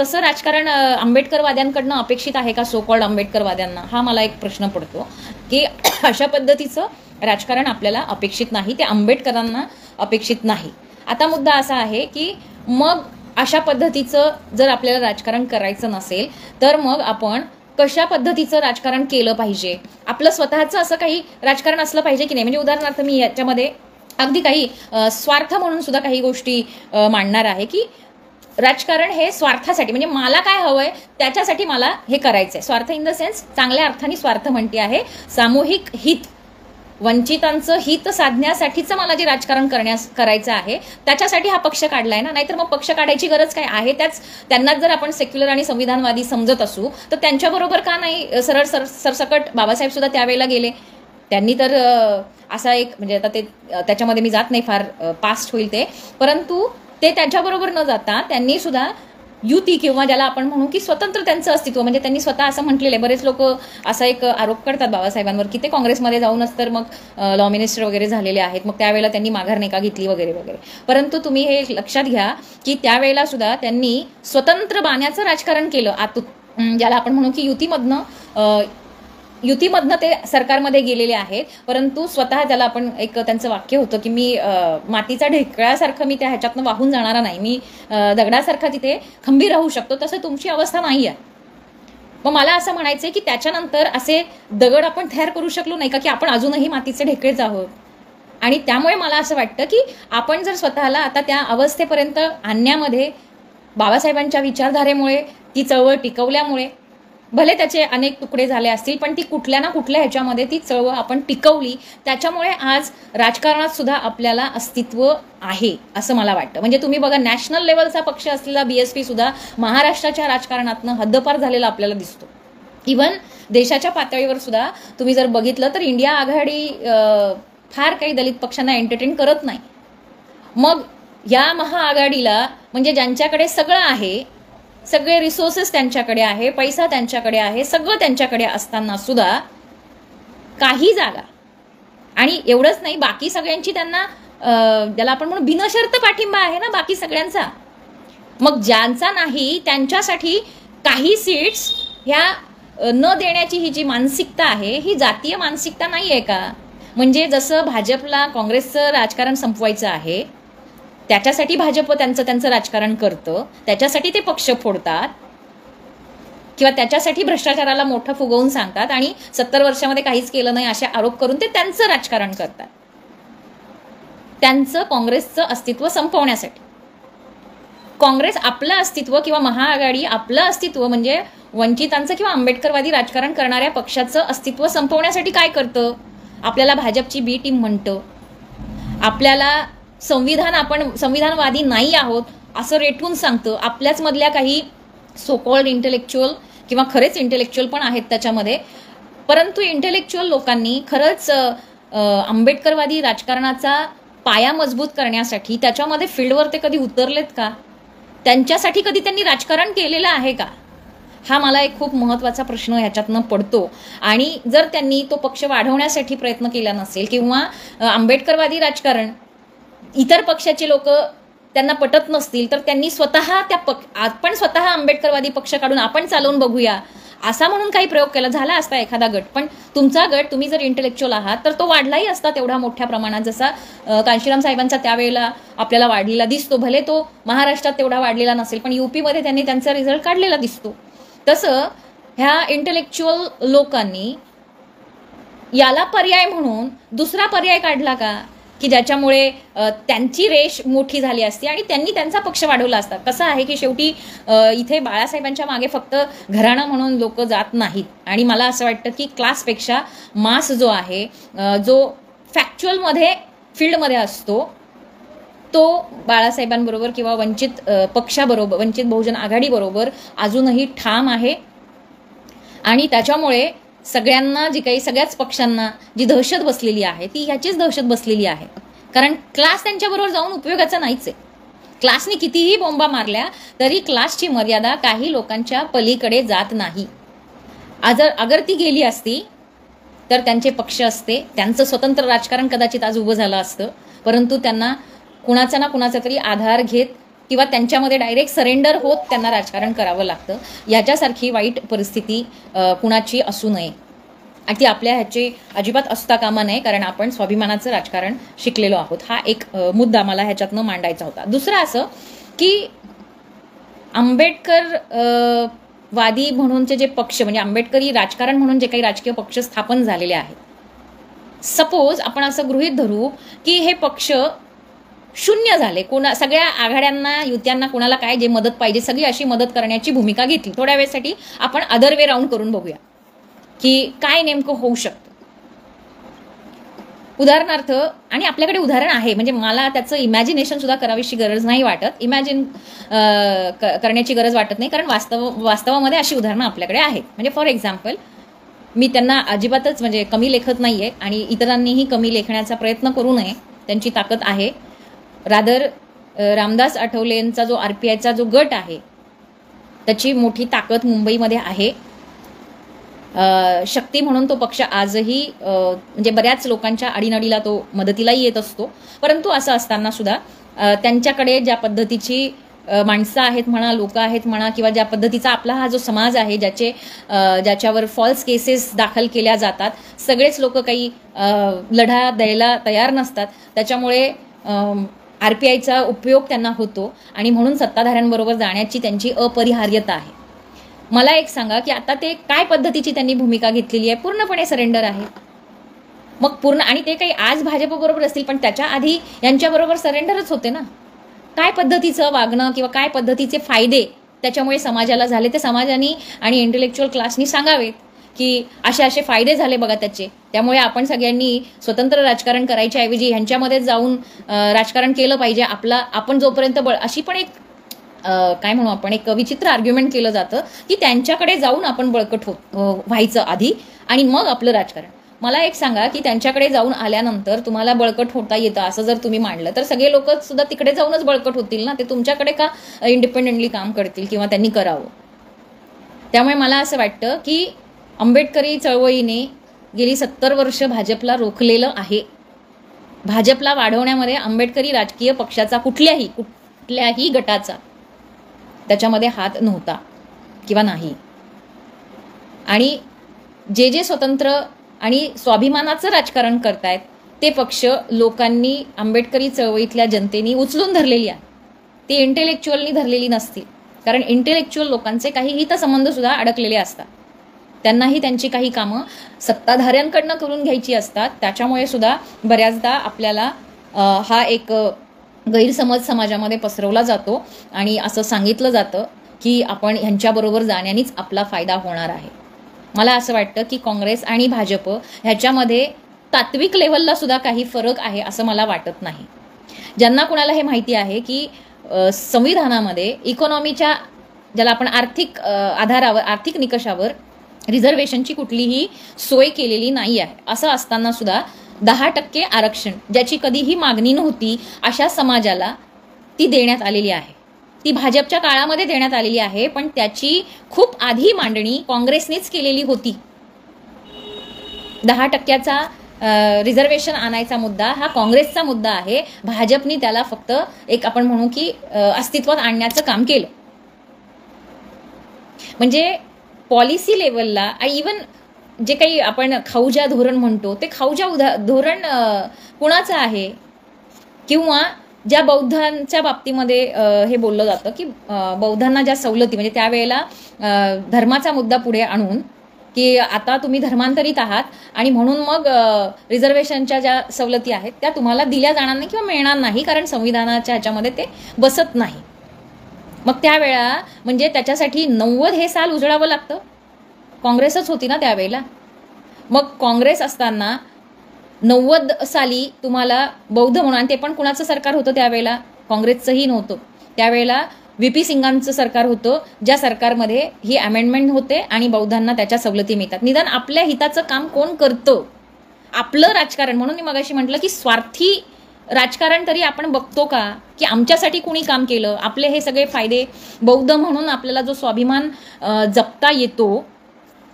तसं राजकारण आंबेडकरवाद्यांकडनं अपेक्षित आहे का? सो कॉल्ड आंबेडकरवाद्यांना हा मला एक प्रश्न पडतो की अशा पद्धतीचं राजकारण आपल्याला अपेक्षित नाही, ते आंबेडकरांना अपेक्षित नाही. आता मुद्दा असा आहे की मग अशा पद्धतीचं जर आपल्याला राजकारण करायचं नसेल तर मग आपण कशा पद्धतीचं राजकारण केलं पाहिजे? आपलं स्वतःचं असं काही राजकारण असलं पाहिजे की नाही? म्हणजे उदाहरणार्थ मी याच्यामध्ये अगदी काही स्वार्थ म्हणून सुद्धा काही गोष्टी मांडणार आहे की राजकारण हे स्वार्थासाठी, म्हणजे मला काय हवंय त्याच्यासाठी मला हे करायचंय. स्वार्थ इन द सेन्स चांगल्या अर्थाने स्वार्थ म्हणते आहे, सामूहिक हित, वंचितांचं हित साधण्यासाठीचं मला जे राजकारण करायचं आहे त्याच्यासाठी हा पक्ष काढलाय ना. नाहीतर मग पक्ष काढायची गरज काय आहे? त्यांनाच जर आपण सेक्युलर आणि संविधानवादी समजत असू तर त्यांच्याबरोबर का नाही सरळ सरसकट? बाबासाहेब सुद्धा त्यावेळेला गेले, त्यांनी तर असा एक, म्हणजे आता ते त्याच्यामध्ये मी जात नाही, फार पास्ट होईल ते, परंतु ते त्यांच्याबरोबर न जाता त्यांनी सुद्धा युती किंवा ज्याला आपण म्हणू की स्वतंत्र त्यांचं अस्तित्व, म्हणजे त्यांनी स्वतः असं म्हटलेलं आहे. बरेच लोक असा एक आरोप करतात बाबासाहेबांवर की ते काँग्रेसमध्ये जाऊनच तर मग लॉ मिनिस्टर वगैरे झालेले आहेत, मग त्यावेळेला त्यांनी माघार नाही का घेतली वगैरे वगैरे. परंतु तुम्ही हे लक्षात घ्या की त्यावेळेला सुद्धा त्यांनी स्वतंत्र बाण्याचं राजकारण केलं आतून, ज्याला आपण म्हणू की युतीमधनं ते सरकारमध्ये गेलेले आहेत, परंतु स्वतः त्याला आपण एक त्यांचं वाक्य होतं की मी मातीचा ढेकळासारखं मी त्या ह्याच्यातनं वाहून जाणारा नाही, मी दगडासारखा तिथे खंबीर राहू शकतो, तसं तुमची अवस्था नाही आहे. मग मला असं म्हणायचंय की त्याच्यानंतर असे दगड आपण तयार करू शकलो नाही का की आपण अजूनही मातीचे ढेकळेच आहोत? आणि त्यामुळे मला असं वाटतं की आपण जर स्वतःला आता त्या अवस्थेपर्यंत आणण्यामध्ये बाबासाहेबांच्या विचारधारेमुळे, ती चळवळ टिकवल्यामुळे, भले त्याचे अनेक तुकडे झाले असतील पण ती कुठल्या ना कुठल्या ह्याच्यामध्ये ती चळवळ आपण टिकवली, त्याच्यामुळे आज राजकारणात सुद्धा आपल्याला अस्तित्व आहे असं मला वाटतं. म्हणजे तुम्ही बघा, नॅशनल लेवलचा पक्ष असलेला BSP सुद्धा महाराष्ट्राच्या राजकारणातनं हद्दपार झालेला आपल्याला दिसतो. इव्हन देशाच्या पातळीवर सुद्धा तुम्ही जर बघितलं तर इंडिया आघाडी फार काही दलित पक्षांना एंटरटेन करत नाही. मग या महाआघाडीला म्हणजे ज्यांच्याकडे सगळं आहे, सगळे रिसोर्सेस त्यांच्याकडे आहे, पैसा त्यांच्याकडे आहे, सगळं त्यांच्याकडे असताना सुद्धा काही जागा, आणि एवढंच नाही, बाकी सगळ्यांची त्यांना ज्याला आपण म्हणू बिनशर्त पाठिंबा आहे ना बाकी सगळ्यांचा. मग ज्यांचा नाही त्यांच्यासाठी काही सीट्स ह्या न देण्याची ही जी मानसिकता आहे, ही जातीय मानसिकता नाही आहे का? म्हणजे जसं भाजपला काँग्रेसचं राजकारण संपवायचं आहे, त्याच्यासाठी भाजप त्यांचं राजकारण करतं, त्याच्यासाठी ते पक्ष फोडतात किंवा त्याच्यासाठी भ्रष्टाचाराला मोठं फुगवून सांगतात आणि 70 वर्षामध्ये काहीच केलं नाही असे आरोप करून ते त्यांचं राजकारण करतात, त्यांचं काँग्रेसचं अस्तित्व संपवण्यासाठी. काँग्रेस आपलं अस्तित्व किंवा महाआघाडी आपलं अस्तित्व म्हणजे वंचितांचं किंवा आंबेडकरवादी राजकारण करणाऱ्या पक्षाचं अस्तित्व संपवण्यासाठी काय करतं? आपल्याला भाजपची बी टीम म्हणतं, आपल्याला आपण संविधानवादी नाही आहोत असं रेटून सांगतं. आपल्याच मधल्या काही सोकॉल्ड इंटेलेक्च्युअल किंवा खरेच इंटेलेक्च्युअल पण आहेत त्याच्यामध्ये, परंतु इंटेलेक्च्युअल लोकांनी खरंच आंबेडकरवादी राजकारणाचा पाया मजबूत करण्यासाठी त्याच्यामध्ये फील्डवर ते कधी उतरलेत का? त्यांच्यासाठी कधी त्यांनी राजकारण केलेलं आहे का? हा मला एक खूप महत्त्वाचा प्रश्न ह्याच्यातनं पडतो. आणि जर त्यांनी तो पक्ष वाढवण्यासाठी प्रयत्न केला नसेल किंवा आंबेडकरवादी राजकारण इतर पक्षाचे लोक त्यांना पटत नसतील, तर त्यांनी स्वतः आपण स्वतः आंबेडकरवादी पक्ष काढून आपण चालवून बघूया असा म्हणून काही प्रयोग केला झाला असता एखादा गट. पण तुमचा गट, तुम्ही जर इंटेलेक्च्युअल आहात तर तो वाढलाही असता तेवढा मोठ्या प्रमाणात, जसा कांशीराम साहेबांचा त्यावेळेला आपल्याला वाढलेला दिसतो. भले तो महाराष्ट्रात तेवढा वाढलेला नसेल पण UP-मध्ये त्यांनी त्यांचा रिझल्ट काढलेला दिसतो. तसं ह्या इंटेलेक्च्युअल लोकांनी याला पर्याय म्हणून दुसरा पर्याय काढला का, की ज्याच्यामुळे त्यांची रेष मोठी झाली असती आणि त्यांनी त्यांचा पक्ष वाढवला असता. कसं आहे की शेवटी इथे बाळासाहेबांच्या मागे फक्त घराणं म्हणून लोक जात नाहीत, आणि मला असं वाटतं की क्लासपेक्षा मास जो आहे, जो फॅक्च्युअलमध्ये फील्डमध्ये असतो, तो बाळासाहेबांबरोबर किंवा वंचित पक्षाबरोबर, वंचित बहुजन आघाडीबरोबर अजूनही ठाम आहे. आणि त्याच्यामुळे सगळ्यांना जी काही, सगळ्याच पक्षांना जी दहशत बसलेली आहे ती ह्याचीच दहशत बसलेली आहे. कारण क्लास त्यांच्याबरोबर जाऊन उपयोगाचा नाहीच आहे. क्लासने कितीही बोंबा मारल्या तरी क्लासची मर्यादा काही लोकांच्या पलीकडे जात नाही. अगर ती गेली असती तर त्यांचे पक्ष असते, त्यांचं स्वतंत्र राजकारण कदाचित आज उभं झालं असतं, परंतु त्यांना कुणाचा ना कुणाचा तरी आधार घेत किंवा त्यांच्यामध्ये डायरेक्ट सरेंडर होत त्यांना राजकारण करावं लागतं. याच्यासारखी वाईट परिस्थिती कुणाची असू नये, आणि ती आपल्या ह्याची अजिबात असता कामा नये, कारण आपण स्वाभिमानाचं राजकारण शिकलेलो आहोत. हा एक मुद्दा मला ह्याच्यातनं मांडायचा होता. दुसरं असं की आंबेडकर वादी म्हणूनचे जे पक्ष, म्हणजे आंबेडकरी राजकारण म्हणून जे काही राजकीय पक्ष स्थापन झालेले आहेत, सपोज आपण असं गृहीत धरू की हे पक्ष शून्य झाले, सगळ्या आघाड्यांना, युत्यांना, कुणाला काय जे मदत पाहिजे सगळी अशी मदत करण्याची भूमिका घेतली. थोड्या वेळेसाठी आपण अदर वे राऊंड करून बघूया की काय नेमकं होऊ शकतं. उदाहरणार्थ, आणि आपल्याकडे उदाहरण आहे, म्हणजे मला त्याचं इमॅजिनेशन सुद्धा करावीशी गरज नाही वाटत, इमॅजिन करण्याची गरज वाटत नाही, कारण वास्तवामध्ये अशी उदाहरणं आपल्याकडे आहेत. म्हणजे फॉर एक्झाम्पल, मी त्यांना अजिबातच म्हणजे कमी लेखत नाहीये आणि इतरांनीही कमी लेखण्याचा प्रयत्न करू नये, त्यांची ताकद आहे. रादर रामदास आठवलेंचा जो RPIचा जो गट आहे त्याची मोठी ताकद मुंबईमध्ये आहे. शक्ती म्हणून तो पक्ष आजही म्हणजे बऱ्याच लोकांच्या अडीनडीला तो मदतीलाही येत असतो. परंतु असं असताना सुद्धा त्यांच्याकडे ज्या पद्धतीची माणसं आहेत म्हणा, लोक आहेत म्हणा, किंवा ज्या पद्धतीचा आपला हा जो समाज आहे, ज्याच्यावर फॉल्स केसेस दाखल केल्या जातात, सगळेच लोक काही लढा द्यायला तयार नसतात, त्याच्यामुळे RPIचा उपयोग त्यांना होतो आणि म्हणून सत्ताधाऱ्यांबरोबर जाण्याची त्यांची अपरिहार्यता आहे. मला एक सांगा की आता ते काय पद्धतीची त्यांनी भूमिका घेतलेली आहे? पूर्णपणे सरेंडर आहे. मग पूर्ण, आणि ते काही आज भाजपबरोबर असतील पण त्याच्या आधी यांच्याबरोबर सरेंडरच होते ना. काय पद्धतीचं वागणं किंवा काय पद्धतीचे फायदे त्याच्यामुळे समाजाला झाले ते समाजाने आणि इंटेलेक्च्युअल क्लासनी सांगावेत की असे फायदे झाले बघा त्याचे. त्यामुळे आपण सगळ्यांनी स्वतंत्र राजकारण करायच्या ऐवजी ह्यांच्यामध्ये जाऊन राजकारण केलं पाहिजे. आपण जोपर्यंत अशी पण एक काय म्हणू आपण, एक विचित्र आर्ग्युमेंट केलं जातं की त्यांच्याकडे जाऊन आपण बळकट व्हायचं आधी आणि मग आपलं राजकारण. मला एक सांगा की त्यांच्याकडे जाऊन आल्यानंतर तुम्हाला बळकट होता येतं असं जर तुम्ही मांडलं तर सगळे लोक सुद्धा तिकडे जाऊनच बळकट होतील ना. ते तुमच्याकडे का इंडिपेंडेंटली काम करतील किंवा त्यांनी करावं. त्यामुळे मला असं वाटतं की आंबेडकरी चळवळीने गेली 70 वर्ष भाजपला रोखलेलं आहे. भाजपला वाढवण्यामध्ये आंबेडकरी राजकीय पक्षाचा कुठल्याही गटाचा त्याच्यामध्ये हात नव्हता किंवा नाही. आणि जे स्वतंत्र आणि स्वाभिमानाचं राजकारण करतायत ते पक्ष लोकांनी, आंबेडकरी चळवळीतल्या जनतेने उचलून धरलेली आहे. ती इंटेलेक्च्युअलनी धरलेली नसतील, कारण इंटेलेक्च्युअल लोकांचे काही हितसंबंध सुद्धा अडकलेले असतात. त्यांनाही त्यांची काही कामं सत्ताधाऱ्यांकडनं करून घ्यायची असतात. त्याच्यामुळे सुद्धा बऱ्याचदा आपल्याला हा एक गैरसमज समाजामध्ये पसरवला जातो आणि असं सांगितलं जातं की आपण ह्यांच्याबरोबर जाण्यानेच आपला फायदा होणार आहे. मला असं वाटतं की काँग्रेस आणि भाजप ह्याच्यामध्ये तात्विक लेव्हलला सुद्धा काही फरक आहे असं मला वाटत नाही. ज्यांना कुणाला हे माहिती आहे की संविधानामध्ये इकॉनॉमीच्या, ज्याला आपण आर्थिक आधारावर, आर्थिक निकषावर रिझर्वेशनची कुठलीही सोय केलेली नाही आहे, असं असताना सुद्धा 10% आरक्षण, ज्याची कधीही मागणी नव्हती अशा समाजाला ती देण्यात आलेली आहे. ती भाजपच्या काळामध्ये देण्यात आलेली आहे, पण त्याची खूप आधी मांडणी काँग्रेसनेच केलेली होती. 10%चा रिझर्वेशन आणायचा मुद्दा हा काँग्रेसचा मुद्दा आहे. भाजपनी त्याला फक्त एक आपण म्हणू की अस्तित्वात आणण्याचं काम केलं. म्हणजे पॉलिसी लेवलला, इवन जे काही आपण खाऊजा धोरण म्हणतो ते खाऊजा धोरण कुणाचं आहे, किंवा ज्या बौद्धांच्या बाबतीमध्ये हे बोललं जातं की बौद्धांना ज्या सवलती, म्हणजे त्यावेळेला धर्माचा मुद्दा पुढे आणून की आता तुम्ही धर्मांतरित आहात आणि म्हणून मग रिझर्वेशनच्या ज्या सवलती आहेत त्या तुम्हाला दिल्या जाणार नाही किंवा मिळणार नाही, कारण संविधानाच्या ह्याच्यामध्ये ते बसत नाही. मग त्यावेळा म्हणजे त्याच्यासाठी 90 हे साल उजळावं लागतं. काँग्रेसच होती ना त्यावेळेला. मग काँग्रेस असताना 90 साली तुम्हाला बौद्ध म्हणून, आणि ते पण कुणाचं सरकार होतं त्यावेळेला, काँग्रेसचंही नव्हतं त्यावेळेला, VP सिंगांचं सरकार होतं, ज्या सरकारमध्ये ही अमेंडमेंट होते आणि बौद्धांना त्याच्या सवलती मिळतात. निदान आपल्या हिताचं काम कोण करतं, आपलं राजकारण. म्हणून मी मगाशी म्हटलं की स्वार्थी राजकारण तरी आपण बघतो का, की आमच्यासाठी कुणी काम केलं, आपले हे सगळे फायदे, बौद्ध म्हणून आपल्याला जो स्वाभिमान जपता येतो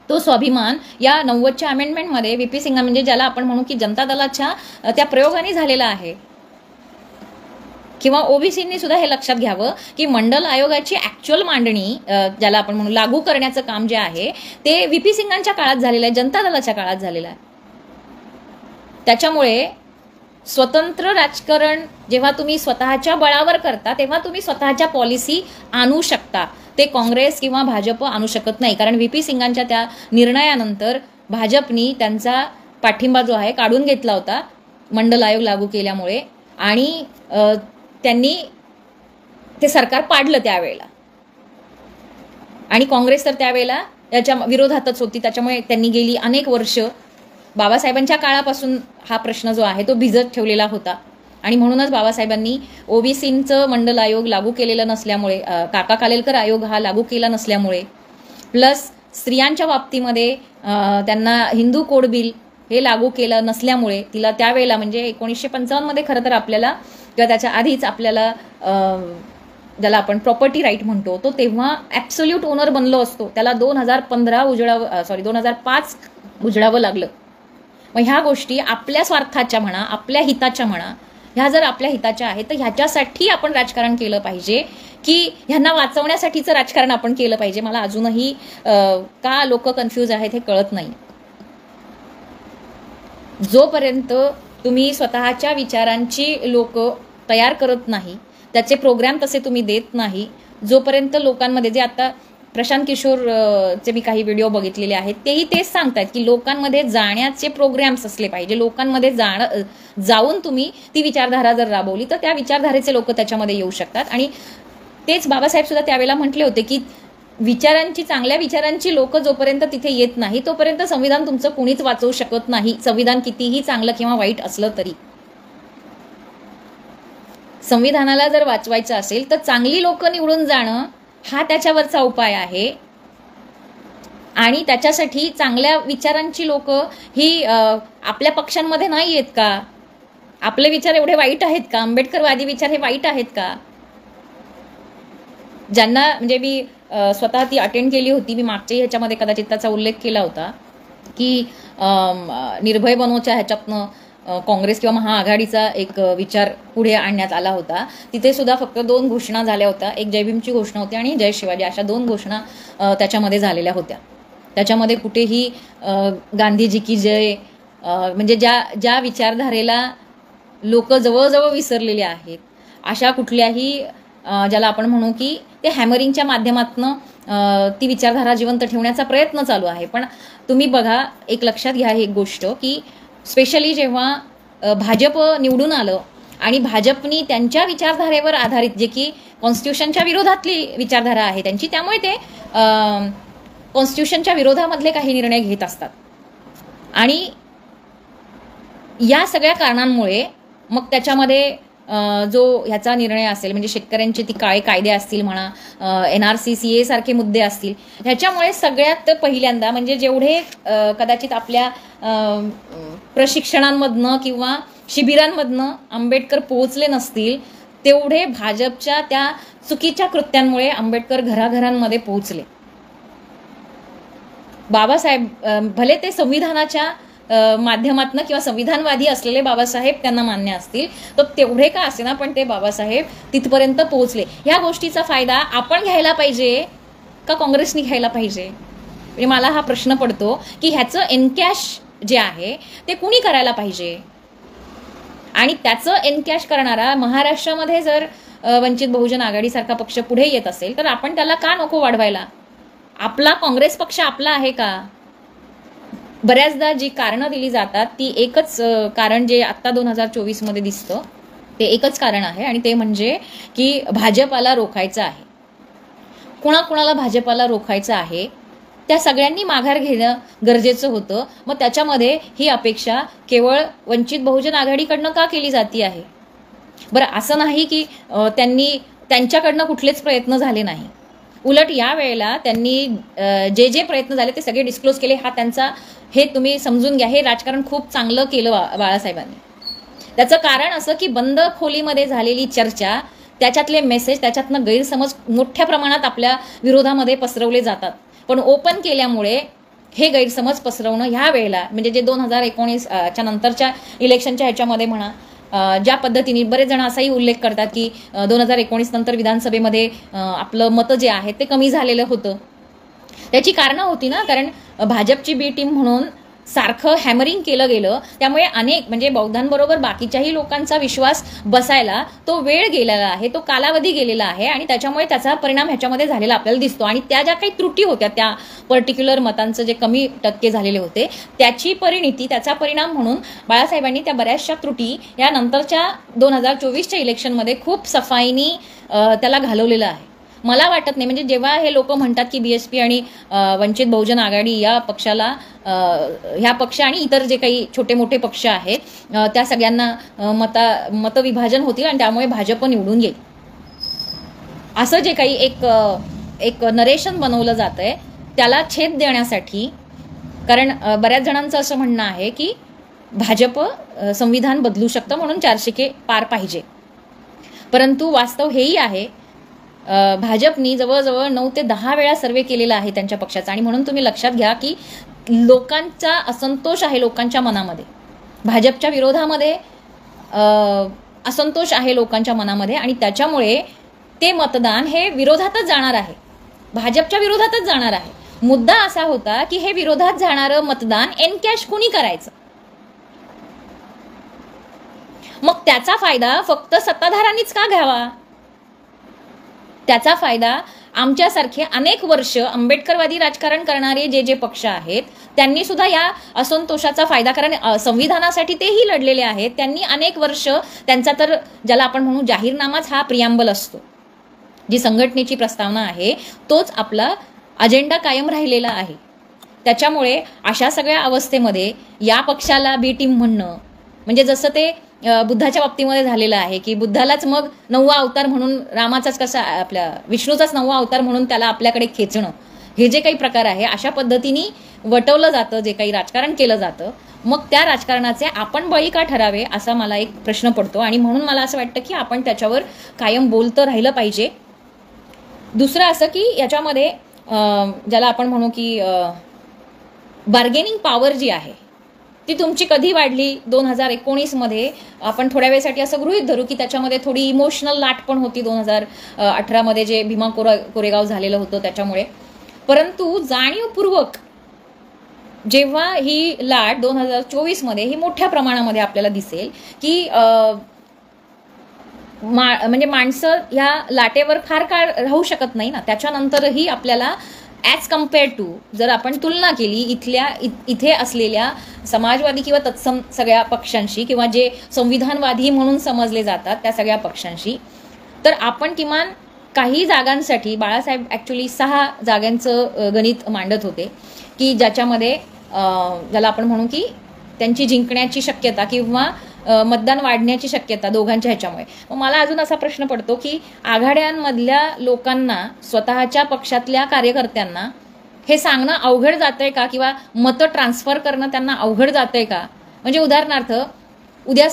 तो स्वाभिमान या 90च्या अमेंडमेंटमध्ये VP सिंग म्हणजे ज्याला आपण म्हणू की जनता दलाच्या त्या प्रयोगाने झालेला आहे. किंवा ओबीसींनी सुद्धा हे लक्षात घ्यावं की मंडल आयोगाची ऍक्च्युअल मांडणी, ज्याला आपण म्हणू लागू करण्याचं काम जे आहे ते VP सिंगांच्या काळात झालेलं आहे, जनता दलाच्या काळात झालेलं आहे. त्याच्यामुळे स्वतंत्र राजकारण जेव्हा तुम्ही स्वतःच्या बळावर करता तेव्हा तुम्ही स्वतःच्या पॉलिसी आणू शकता. ते काँग्रेस किंवा भाजप आणू शकत नाही, कारण VP सिंगांच्या त्या निर्णयानंतर भाजपनी त्यांचा पाठिंबा जो आहे काढून घेतला होता मंडल आयोग लागू केल्यामुळे, आणि त्यांनी ते सरकार पाडलं त्यावेळेला. आणि काँग्रेस तर त्यावेळेला याच्या विरोधातच होती. त्याच्यामुळे त्यांनी गेली अनेक वर्ष, बाबासाहेबांच्या काळापासून हा प्रश्न जो आहे तो भिजत ठेवलेला होता. आणि म्हणूनच बाबासाहेबांनी ओबीसींचं मंडल आयोग लागू केलेलं नसल्यामुळे, काका कालेलकर आयोग हा लागू केला नसल्यामुळे, प्लस स्त्रियांच्या बाबतीमध्ये त्यांना हिंदू कोड बिल हे लागू केलं नसल्यामुळे, तिला त्यावेळेला म्हणजे 1955 मध्ये खरं तर आपल्याला किंवा त्याच्या आधीच आपल्याला ज्याला आपण प्रॉपर्टी राईट म्हणतो तो तेव्हा ॲब्सोल्यूट ओनर बनलो असतो, त्याला 2005 उजळावं लागलं. मग ह्या गोष्टी आपल्या स्वार्थाच्या म्हणा, आपल्या हिताच्या म्हणा, ह्या जर आपल्या हिताच्या आहेत तर ह्याच्यासाठी आपण राजकारण केलं पाहिजे की ह्यांना वाचवण्यासाठीचं राजकारण आपण केलं पाहिजे. मला अजूनही का लोक कन्फ्यूज आहेत हे कळत नाही. जोपर्यंत तुम्ही स्वतःच्या विचारांची लोक तयार करत नाही, त्याचे प्रोग्राम तसे तुम्ही देत नाही, जोपर्यंत लोकांमध्ये जे आता प्रशांत किशोरचे मी काही व्हिडिओ बघितलेले आहेत, तेही तेच सांगतात की लोकांमध्ये जाण्याचे प्रोग्राम्स असले पाहिजे. लोकांमध्ये जाऊन तुम्ही ती विचारधारा जर राबवली तर त्या विचारधारेचे लोक त्याच्यामध्ये येऊ शकतात. आणि तेच बाबासाहेब सुद्धा त्यावेळेला म्हटले होते की चांगल्या विचारांची लोक जोपर्यंत तिथे येत नाही तोपर्यंत संविधान तुमचं कुणीच वाचवू शकत नाही, संविधान कितीही चांगलं किंवा वाईट असलं तरी. संविधानाला जर वाचवायचं असेल तर चांगली लोक निवडून जाणं हा त्याच्यावरचा उपाय आहे. आणि त्याच्यासाठी चांगल्या विचारांची लोक ही आपल्या पक्षांमध्ये नाही आहेत का? आपले विचार एवढे वाईट आहेत का? आंबेडकरवादी विचार हे वाईट आहेत का? ज्यांना म्हणजे मी स्वतः ती अटेंड केली होती, मी मागच्या ह्याच्यामध्ये कदाचित त्याचा उल्लेख केला होता की निर्भय बनोच्या ह्याच्यातनं काँग्रेस किंवा महाआघाडीचा एक विचार पुढे आणण्यात आला होता. तिथे सुद्धा फक्त 2 घोषणा झाल्या होत्या, एक जय भीमची घोषणा होती आणि जय शिवाजी, अशा 2 घोषणा त्याच्यामध्ये झालेल्या होत्या. त्याच्यामध्ये कुठेही गांधीजी की जय म्हणजे ज्या विचारधारेला लोक जवळजवळ विसरलेले आहेत अशा कुठल्याही ज्याला आपण म्हणू की ते हॅमरिंगच्या माध्यमातून ती विचारधारा जिवंत ठेवण्याचा प्रयत्न चालू आहे. पण तुम्ही बघा, एक लक्षात घ्या एक गोष्ट की स्पेशली जेव्हा भाजप निवडून आलं आणि भाजपनी त्यांच्या विचारधारेवर आधारित, जे की कॉन्स्टिट्यूशनच्या विरोधातली विचारधारा आहे त्यांची, त्यामुळे ते कॉन्स्टिट्यूशनच्या विरोधामधले काही निर्णय घेत असतात. आणि या सगळ्या कारणांमुळे मग त्याच्यामध्ये जो ह्याचा निर्णय असेल म्हणजे शेतकऱ्यांचे ती कायदे असतील म्हणा, NRC CA सारखे मुद्दे असतील, ह्याच्यामुळे सगळ्यात पहिल्यांदा म्हणजे जेवढे कदाचित आपल्या प्रशिक्षणांमधनं किंवा शिबिरांमधनं आंबेडकर पोहोचले नसतील तेवढे भाजपच्या त्या चुकीच्या कृत्यांमुळे आंबेडकर घराघरांमध्ये पोहोचले. बाबासाहेब भले ते संविधानाच्या माध्यमातनं किंवा संविधानवादी असलेले बाबासाहेब त्यांना मान्य असतील तर तेवढे का असेना पण ते बाबासाहेब तिथपर्यंत पोहोचले. ह्या गोष्टीचा फायदा आपण घ्यायला पाहिजे का काँग्रेसनी घ्यायला पाहिजे? म्हणजे मला हा प्रश्न पडतो की ह्याचं एनकॅश जे आहे ते कुणी करायला पाहिजे? आणि त्याचं एनकॅश करणारा महाराष्ट्रामध्ये जर वंचित बहुजन आघाडीसारखा पक्ष पुढे येत असेल तर आपण त्याला का नको वाढवायला? आपला काँग्रेस पक्ष आपला आहे का? बऱ्याचदा जी कारणं दिली जातात ती एकच कारण जे आत्ता 2024 मध्ये दिसतं ते एकच कारण आहे आणि ते म्हणजे की भाजपाला रोखायचं आहे. कुणाकुणाला भाजपाला रोखायचं आहे त्या सगळ्यांनी माघार घेणं गरजेचं होतं. मग त्याच्यामध्ये ही अपेक्षा केवळ वंचित बहुजन आघाडीकडनं का केली जाती आहे? बरं, असं नाही की त्यांच्याकडनं कुठलेच प्रयत्न झाले नाही. उलट या वेळेला त्यांनी जे प्रयत्न झाले ते सगळे डिस्क्लोज केले. हा त्यांचा, हे तुम्ही समजून घ्या, हे राजकारण खूप चांगलं केलं बाळासाहेबांनी. त्याचं कारण असं की बंद खोलीमध्ये झालेली चर्चा, त्याच्यातले मेसेज, त्याच्यातनं गैरसमज मोठ्या प्रमाणात आपल्या विरोधामध्ये पसरवले जातात. पण ओपन केल्यामुळे हे गैरसमज पसरवणं ह्या वेळेला म्हणजे जे 2019च्या नंतरच्या इलेक्शनच्या ह्याच्यामध्ये म्हणा, ज्या पद्धतीने बरेच जण असाही उल्लेख करतात की 2019 नंतर विधानसभेमध्ये आपलं मतं जे आहे ते कमी झालेलं होतं. त्याची कारणं होती ना, कारण भाजपची बी टीम म्हणून सारखं हॅमरिंग केलं गेलं, त्यामुळे अनेक म्हणजे बौद्धांबरोबर बाकीच्याही लोकांचा विश्वास बसायला तो वेळ गेलेला आहे, तो कालावधी गेलेला आहे आणि त्याच्यामुळे त्याचा परिणाम ह्याच्यामध्ये झालेला आपल्याला दिसतो. आणि त्या ज्या काही त्रुटी होत्या, त्या पर्टिक्युलर मतांचं जे कमी टक्के झालेले होते त्याची परिणिती, त्याचा परिणाम म्हणून बाळासाहेबांनी त्या बऱ्याचशा त्रुटी या नंतरच्या 2024च्या इलेक्शनमध्ये खूप सफाईनी त्याला घालवलेलं आहे. मला वाटत नाही, म्हणजे जेव्हा हे लोक म्हणतात की BSP आणि वंचित बहुजन आघाडी या पक्षाला, ह्या पक्ष आणि इतर जे काही छोटे मोठे पक्ष आहेत त्या सगळ्यांना मतविभाजन होतील आणि त्यामुळे भाजप निवडून येईल, असं जे काही एक नरेशन बनवलं जातंय त्याला छेद देण्यासाठी. कारण बऱ्याच जणांचं असं म्हणणं आहे की भाजप संविधान बदलू शकतं म्हणून 400K पार पाहिजे. परंतु वास्तव हेही आहे, भाजपनी जवळजवळ 9 ते 10 वेळा सर्वे केलेला आहे त्यांच्या पक्षाचा. आणि म्हणून तुम्ही लक्षात घ्या की लोकांचा असंतोष आहे लोकांच्या मनामध्ये, भाजपच्या विरोधामध्ये असंतोष आहे लोकांच्या मनामध्ये आणि त्याच्यामुळे ते मतदान हे विरोधातच जाणार आहे, भाजपच्या विरोधातच जाणार आहे. मुद्दा असा होता की हे विरोधात जाणारं मतदान एनकॅश कुणी करायचं? मग त्याचा फायदा फक्त सत्ताधाऱ्यांनीच का घ्यावा? त्याचा फायदा आमच्यासारखे अनेक वर्ष आंबेडकरवादी राजकारण करणारे जे पक्ष आहेत त्यांनी सुद्धा या असंतोषाचा फायदा, कारण संविधानासाठी तेही लढलेले आहेत, त्यांनी अनेक वर्ष त्यांचा तर ज्याला आपण म्हणू जाहीरनामाच हा प्रियांबल असतो, जी संघटनेची प्रस्तावना आहे तोच आपला अजेंडा कायम राहिलेला आहे. त्याच्यामुळे अशा सगळ्या अवस्थेमध्ये या पक्षाला बी टीम म्हणणं म्हणजे जसं ते बुद्धाच्या बाबतीमध्ये झालेलं आहे की बुद्धालाच मग 9वा अवतार म्हणून, रामाचाच कसा आपल्या विष्णूचाच 9वा अवतार म्हणून त्याला आपल्याकडे खेचणं, हे जे काही प्रकार आहे अशा पद्धतीने वटवलं जातं, जे काही राजकारण केलं जातं. मग त्या राजकारणाचे आपण बळी का ठरावे असा मला एक प्रश्न पडतो आणि म्हणून मला असं वाटतं की आपण त्याच्यावर कायम बोलतं राहिलं पाहिजे. दुसरं असं की याच्यामध्ये ज्याला आपण म्हणू की बार्गेनिंग पॉवर जी आहे ती तुमची कधी वाढली, 2019 मध्ये आपण थोड्या वेळेसाठी असं गृहीत धरू की त्याच्यामध्ये थोडी इमोशनल लाट पण होती 2018 मध्ये जे भीमा कोरेगाव झालेलं होतं त्याच्यामुळे. परंतु जाणीवपूर्वक जेव्हा ही लाट 2024 मध्ये ही मोठ्या प्रमाणामध्ये आपल्याला दिसेल की म्हणजे माणसं ह्या लाटेवर फार काळ राहू शकत नाही ना, त्याच्यानंतरही आपल्याला ॲज कम्पेअर टू जर आपण तुलना केली इथे असलेल्या समाजवादी किंवा तत्सम सगळ्या पक्षांशी किंवा जे संविधानवादी म्हणून समजले जातात त्या सगळ्या पक्षांशी, तर आपण किमान काही जागांसाठी बाळासाहेब ॲक्च्युली 6 जागांचं गणित मांडत होते की ज्याच्यामध्ये ज्याला आपण म्हणू की त्यांची जिंकण्याची शक्यता किंवा मतदान वाढण्याची शक्यता दोघांच्या ह्याच्यामुळे. मग मला अजून असा प्रश्न पडतो की आघाड्यांमधल्या लोकांना, स्वतःच्या पक्षातल्या कार्यकर्त्यांना हे सांगणं अवघड जातंय का किंवा मतं ट्रान्सफर करणं त्यांना अवघड जातंय का? म्हणजे उदाहरणार्थ उद्या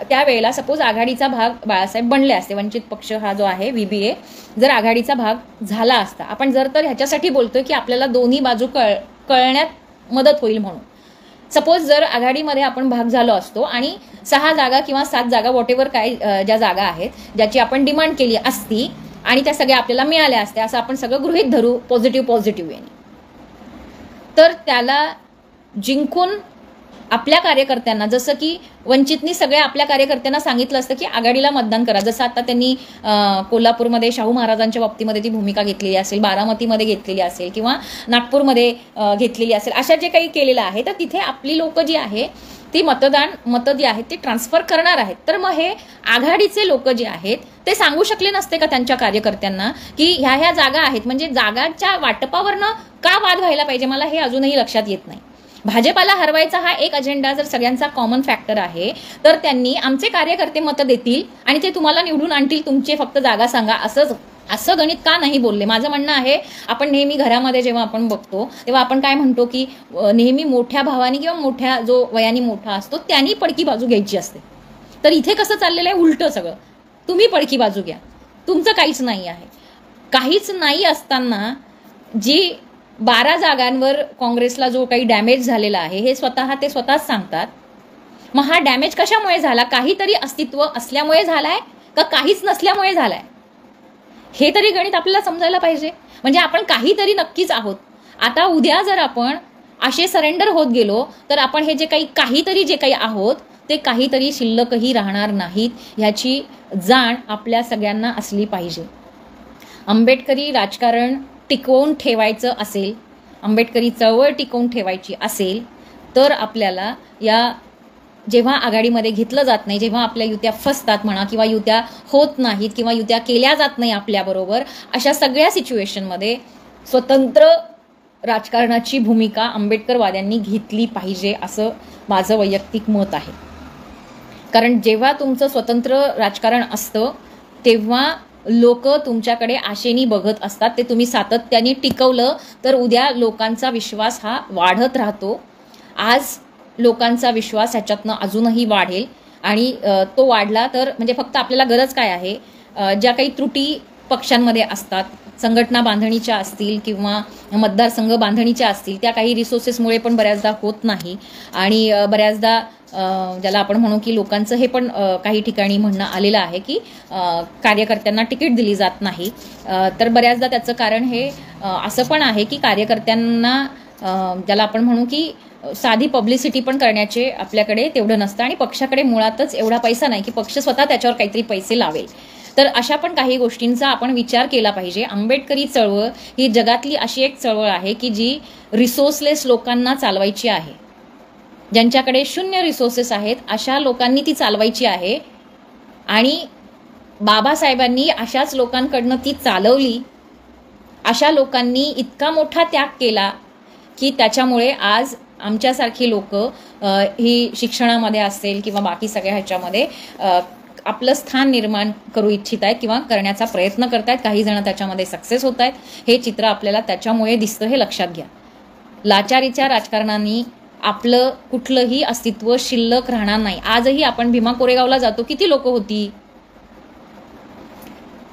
त्यावेळेला सपोज आघाडीचा भाग बाळासाहेब बनले असते, वंचित पक्ष हा जो आहे VBA जर आघाडीचा भाग झाला असता, आपण जर तर ह्याच्यासाठी बोलतोय की आपल्याला दोन्ही बाजू कळण्यात मदत होईल म्हणून. सपोज जर आघाडीमध्ये आपण भाग झालो असतो आणि 6 जागा किंवा 7 जागा वॉटेवर काय ज्या जागा आहेत ज्याची आपण डिमांड केली असती आणि त्या सगळ्या आपल्याला मिळाल्या असत्या असं आपण सगळं गृहीत धरू पॉझिटिव्ह वेने, तर त्याला जिंकून आपल्या कार्यकर्त्यांना, जसं की वंचितनी सगळ्या आपल्या कार्यकर्त्यांना सांगितलं असतं की आघाडीला मतदान करा, जसं आता त्यांनी कोल्हापूरमध्ये शाहू महाराजांच्या बाबतीमध्ये ती भूमिका घेतलेली असेल, बारामतीमध्ये घेतलेली असेल किंवा नागपूरमध्ये घेतलेली असेल, अशा जे काही केलेलं आहे तर तिथे आपली लोक जी आहे ती मतं जी आहेत ती ट्रान्सफर करणार आहेत. तर मग हे आघाडीचे लोक जे आहेत ते सांगू शकले नसते का त्यांच्या कार्यकर्त्यांना की ह्या जागा आहेत, म्हणजे जागांच्या वाटपावरनं का वाद व्हायला पाहिजे? मला हे अजूनही लक्षात येत नाही. भाजपाला हरवायचा हा एक अजेंडा जर सगळ्यांचा कॉमन फॅक्टर आहे तर त्यांनी आमचे कार्यकर्ते मतं देतील आणि ते तुम्हाला निवडून आणतील, तुमचे फक्त जागा सांगा असं गणित का नाही बोलले? माझं म्हणणं आहे, आपण नेहमी घरामध्ये जेव्हा आपण बघतो तेव्हा आपण काय म्हणतो की नेहमी मोठ्या भावानी किंवा मोठ्या जो वयाने मोठा असतो त्यांनी पडकी बाजू घ्यायची असते. तर इथे कसं चाललेलं आहे उलटं सगळं, तुम्ही पडकी बाजू घ्या, तुमचं काहीच नाही आहे. काहीच नाही असताना जी 12 जागांवर काँग्रेसला जो काही डॅमेज झालेला आहे हे स्वतःच सांगतात. मग हा डॅमेज कशामुळे झाला? काहीतरी अस्तित्व असल्यामुळे झालाय का काहीच नसल्यामुळे झालाय? हे तरी गणित आपल्याला समजायला पाहिजे. म्हणजे आपण काहीतरी नक्कीच आहोत. आता उद्या जर आपण असे सरेंडर होत गेलो तर आपण हे जे काही आहोत ते काहीतरी शिल्लकही राहणार नाहीत, ह्याची जाण आपल्या सगळ्यांना असली पाहिजे. आंबेडकरी राजकारण टिकवून ठेवायचं असेल, आंबेडकरी चळवळ टिकवून ठेवायची असेल तर आपल्याला या जेव्हा आघाडीमध्ये घेतलं जात नाही, जेव्हा आपल्या युत्या फसतात म्हणा किंवा युत्या होत नाहीत किंवा युत्या केल्या जात नाही आपल्याबरोबर, अशा सगळ्या सिच्युएशनमध्ये स्वतंत्र राजकारणाची भूमिका आंबेडकरवाद्यांनी घेतली पाहिजे असं माझं वैयक्तिक मत आहे. कारण जेव्हा तुमचं स्वतंत्र राजकारण असतं तेव्हा लोक तुमच्याकडे आशेने बघत असतात. ते तुम्ही सातत्याने टिकवलं तर उद्या लोकांचा विश्वास हा वाढत राहतो. आज लोकांचा विश्वास ह्याच्यातनं अजूनही वाढेल आणि तो वाढला तर म्हणजे फक्त आपल्याला गरज काय आहे, ज्या काही त्रुटी पक्षांमध्ये असतात, संघटना बांधणीच्या असतील किंवा मतदारसंघ बांधणीच्या असतील, त्या काही रिसोर्सेसमुळे पण बऱ्याचदा होत नाही आणि बऱ्याचदा ज्याला आपण म्हणू की लोकांचं हे पण काही ठिकाणी म्हणणं आलेलं आहे की कार्यकर्त्यांना तिकीट दिली जात नाही. तर बऱ्याचदा त्याचं कारण हे असं पण आहे की कार्यकर्त्यांना ज्याला आपण म्हणू की साधी पब्लिसिटी पण करण्याचे आपल्याकडे तेवढं नसतं आणि पक्षाकडे मुळातच एवढा पैसा नाही की पक्ष स्वतः त्याच्यावर काहीतरी पैसे लावेल. तर अशा पण काही गोष्टींचा आपण विचार केला पाहिजे. आंबेडकरी चळवळ ही जगातली अशी एक चळवळ आहे की जी रिसोर्सलेस लोकांना चालवायची आहे. ज्यांच्याकडे शून्य रिसोर्सेस आहेत अशा लोकांनी ती चालवायची आहे. आणि बाबासाहेबांनी अशाच लोकांकडनं ती चालवली. अशा लोकांनी इतका मोठा त्याग केला की त्याच्यामुळे आज आमच्यासारखी लोक ही शिक्षणामध्ये असेल किंवा बाकी सगळ्या ह्याच्यामध्ये आपलं स्थान निर्माण करू इच्छित आहेत किंवा करण्याचा प्रयत्न करतायत. काही जण त्याच्यामध्ये सक्सेस होत आहेत. हे चित्र आपल्याला त्याच्यामुळे दिसतं, हे लक्षात घ्या. लाचारीच्या राजकारणाने आपलं कुठलंही अस्तित्व शिल्लक राहणार नाही. आजही आपण भीमा कोरेगावला जातो, किती लोक होती?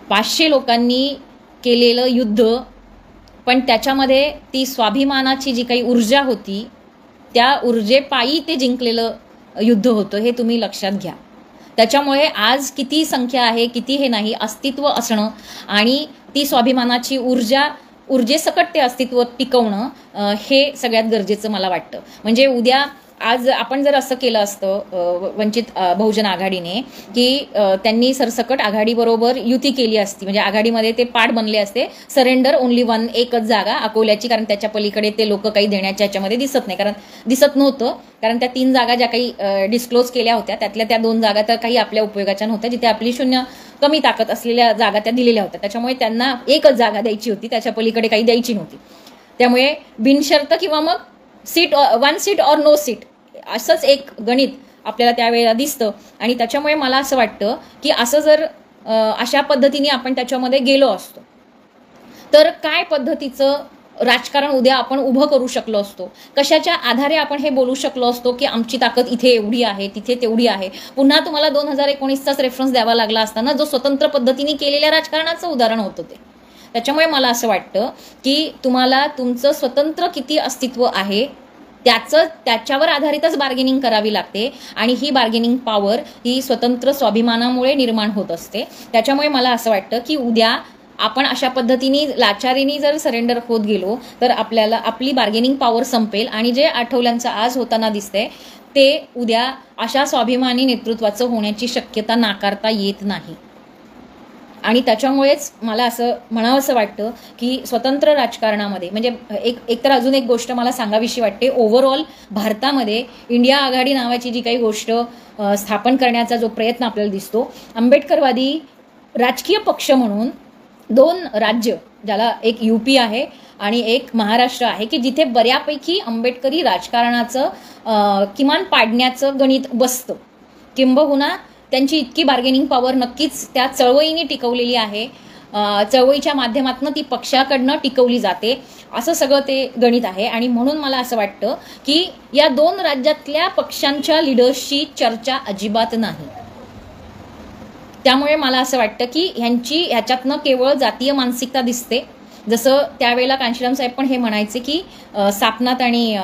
500 लोकांनी केलेलं युद्ध, पण त्याच्यामध्ये ती स्वाभिमानाची जी काही ऊर्जा होती त्या ऊर्जेपायी ते जिंकलेलं युद्ध होतं, हे तुम्ही लक्षात घ्या. त्याच्यामुळे आज किती संख्या आहे किती हे नाही, अस्तित्व असणं आणि ती स्वाभिमानाची ऊर्जेसकट ते अस्तित्व टिकवणं हे सगळ्यात गरजेचं मला वाटतं. म्हणजे उद्या आज आपण जर असं केलं असतं वंचित बहुजन आघाडीने की त्यांनी सरसकट आघाडीबरोबर युती केली असती, म्हणजे आघाडीमध्ये ते पाठ बनले असते. सरेंडर ओनली वन, एकच जागा अकोल्याची, कारण त्याच्या पलीकडे ते लोक काही देण्याच्या ह्याच्यामध्ये दिसत नव्हतं. कारण त्या 3 जागा ज्या काही डिस्क्लोज केल्या होत्या त्यातल्या त्या 2 जागा तर काही आपल्या उपयोगाच्या नव्हत्या, जिथे आपली शून्य कमी ताकद असलेल्या जागा त्या दिलेल्या होत्या. त्याच्यामुळे त्यांना एकच जागा द्यायची होती, त्याच्या पलीकडे काही द्यायची नव्हती. त्यामुळे बिनशर्त किंवा मग सीट, 1 सीट और नो सीट, असंच एक गणित आपल्याला त्यावेळेला दिसतं. आणि त्याच्यामुळे मला असं वाटतं की असं जर अशा पद्धतीने आपण त्याच्यामध्ये गेलो असतो तर काय पद्धतीचं राजकारण उद्या आपण उभं करू शकलो असतो, कशाच्या आधारे आपण हे बोलू शकलो असतो की आमची ताकद इथे एवढी आहे तिथे तेवढी आहे. पुन्हा तुम्हाला 2019चाच रेफरन्स द्यावा लागला असताना, जो स्वतंत्र पद्धतीने केलेल्या राजकारणाचं उदाहरण होतं ते. त्याच्यामुळे मला असं वाटतं की तुम्हाला तुमचं स्वतंत्र किती अस्तित्व आहे त्याच्यावर आधारितच बार्गेनिंग करावी लागते. आणि ही बार्गेनिंग पॉवर ही स्वतंत्र स्वाभिमानामुळे निर्माण होत असते. त्याच्यामुळे मला असं वाटतं की उद्या आपण अशा पद्धतीने लाचारीने जर सरेंडर होत गेलो तर आपल्याला आपली बार्गेनिंग पॉवर संपेल. आणि जे आठवल्यांचं आज होताना दिसतंय ते उद्या अशा स्वाभिमानी नेतृत्वाचं होण्याची शक्यता नाकारता येत नाही. आणि त्याच्यामुळेच मला असं म्हणावंसं वाटतं की स्वतंत्र राजकारणामध्ये म्हणजे एकतर अजून एक गोष्ट मला सांगावीशी वाटते. ओव्हरऑल भारतामध्ये इंडिया आघाडी नावाची जी काही गोष्ट स्थापन करण्याचा जो प्रयत्न आपल्याला दिसतो, आंबेडकरवादी राजकीय पक्ष म्हणून 2 राज्य, ज्याला एक UP आहे आणि एक महाराष्ट्र आहे, की जिथे बऱ्यापैकी आंबेडकरी राजकारणाचं किमान पाडण्याचं गणित बसतं. किंबहुना त्यांची इतकी बार्गेनिंग पॉवर नक्कीच त्या चळवळीने टिकवलेली आहे. चळवळीच्या माध्यमातून ती पक्षाकडनं टिकवली जाते, असं सगळं ते गणित आहे. आणि म्हणून मला असं वाटतं की या 2 राज्यातल्या पक्षांच्या लिडर्सची चर्चा अजिबात नाही. त्यामुळे मला असं वाटतं की ह्याच्यातनं केवळ जातीय मानसिकता दिसते. जसं त्यावेळेला कांशीराम साहेब पण हे म्हणायचे की सापनाथ आणि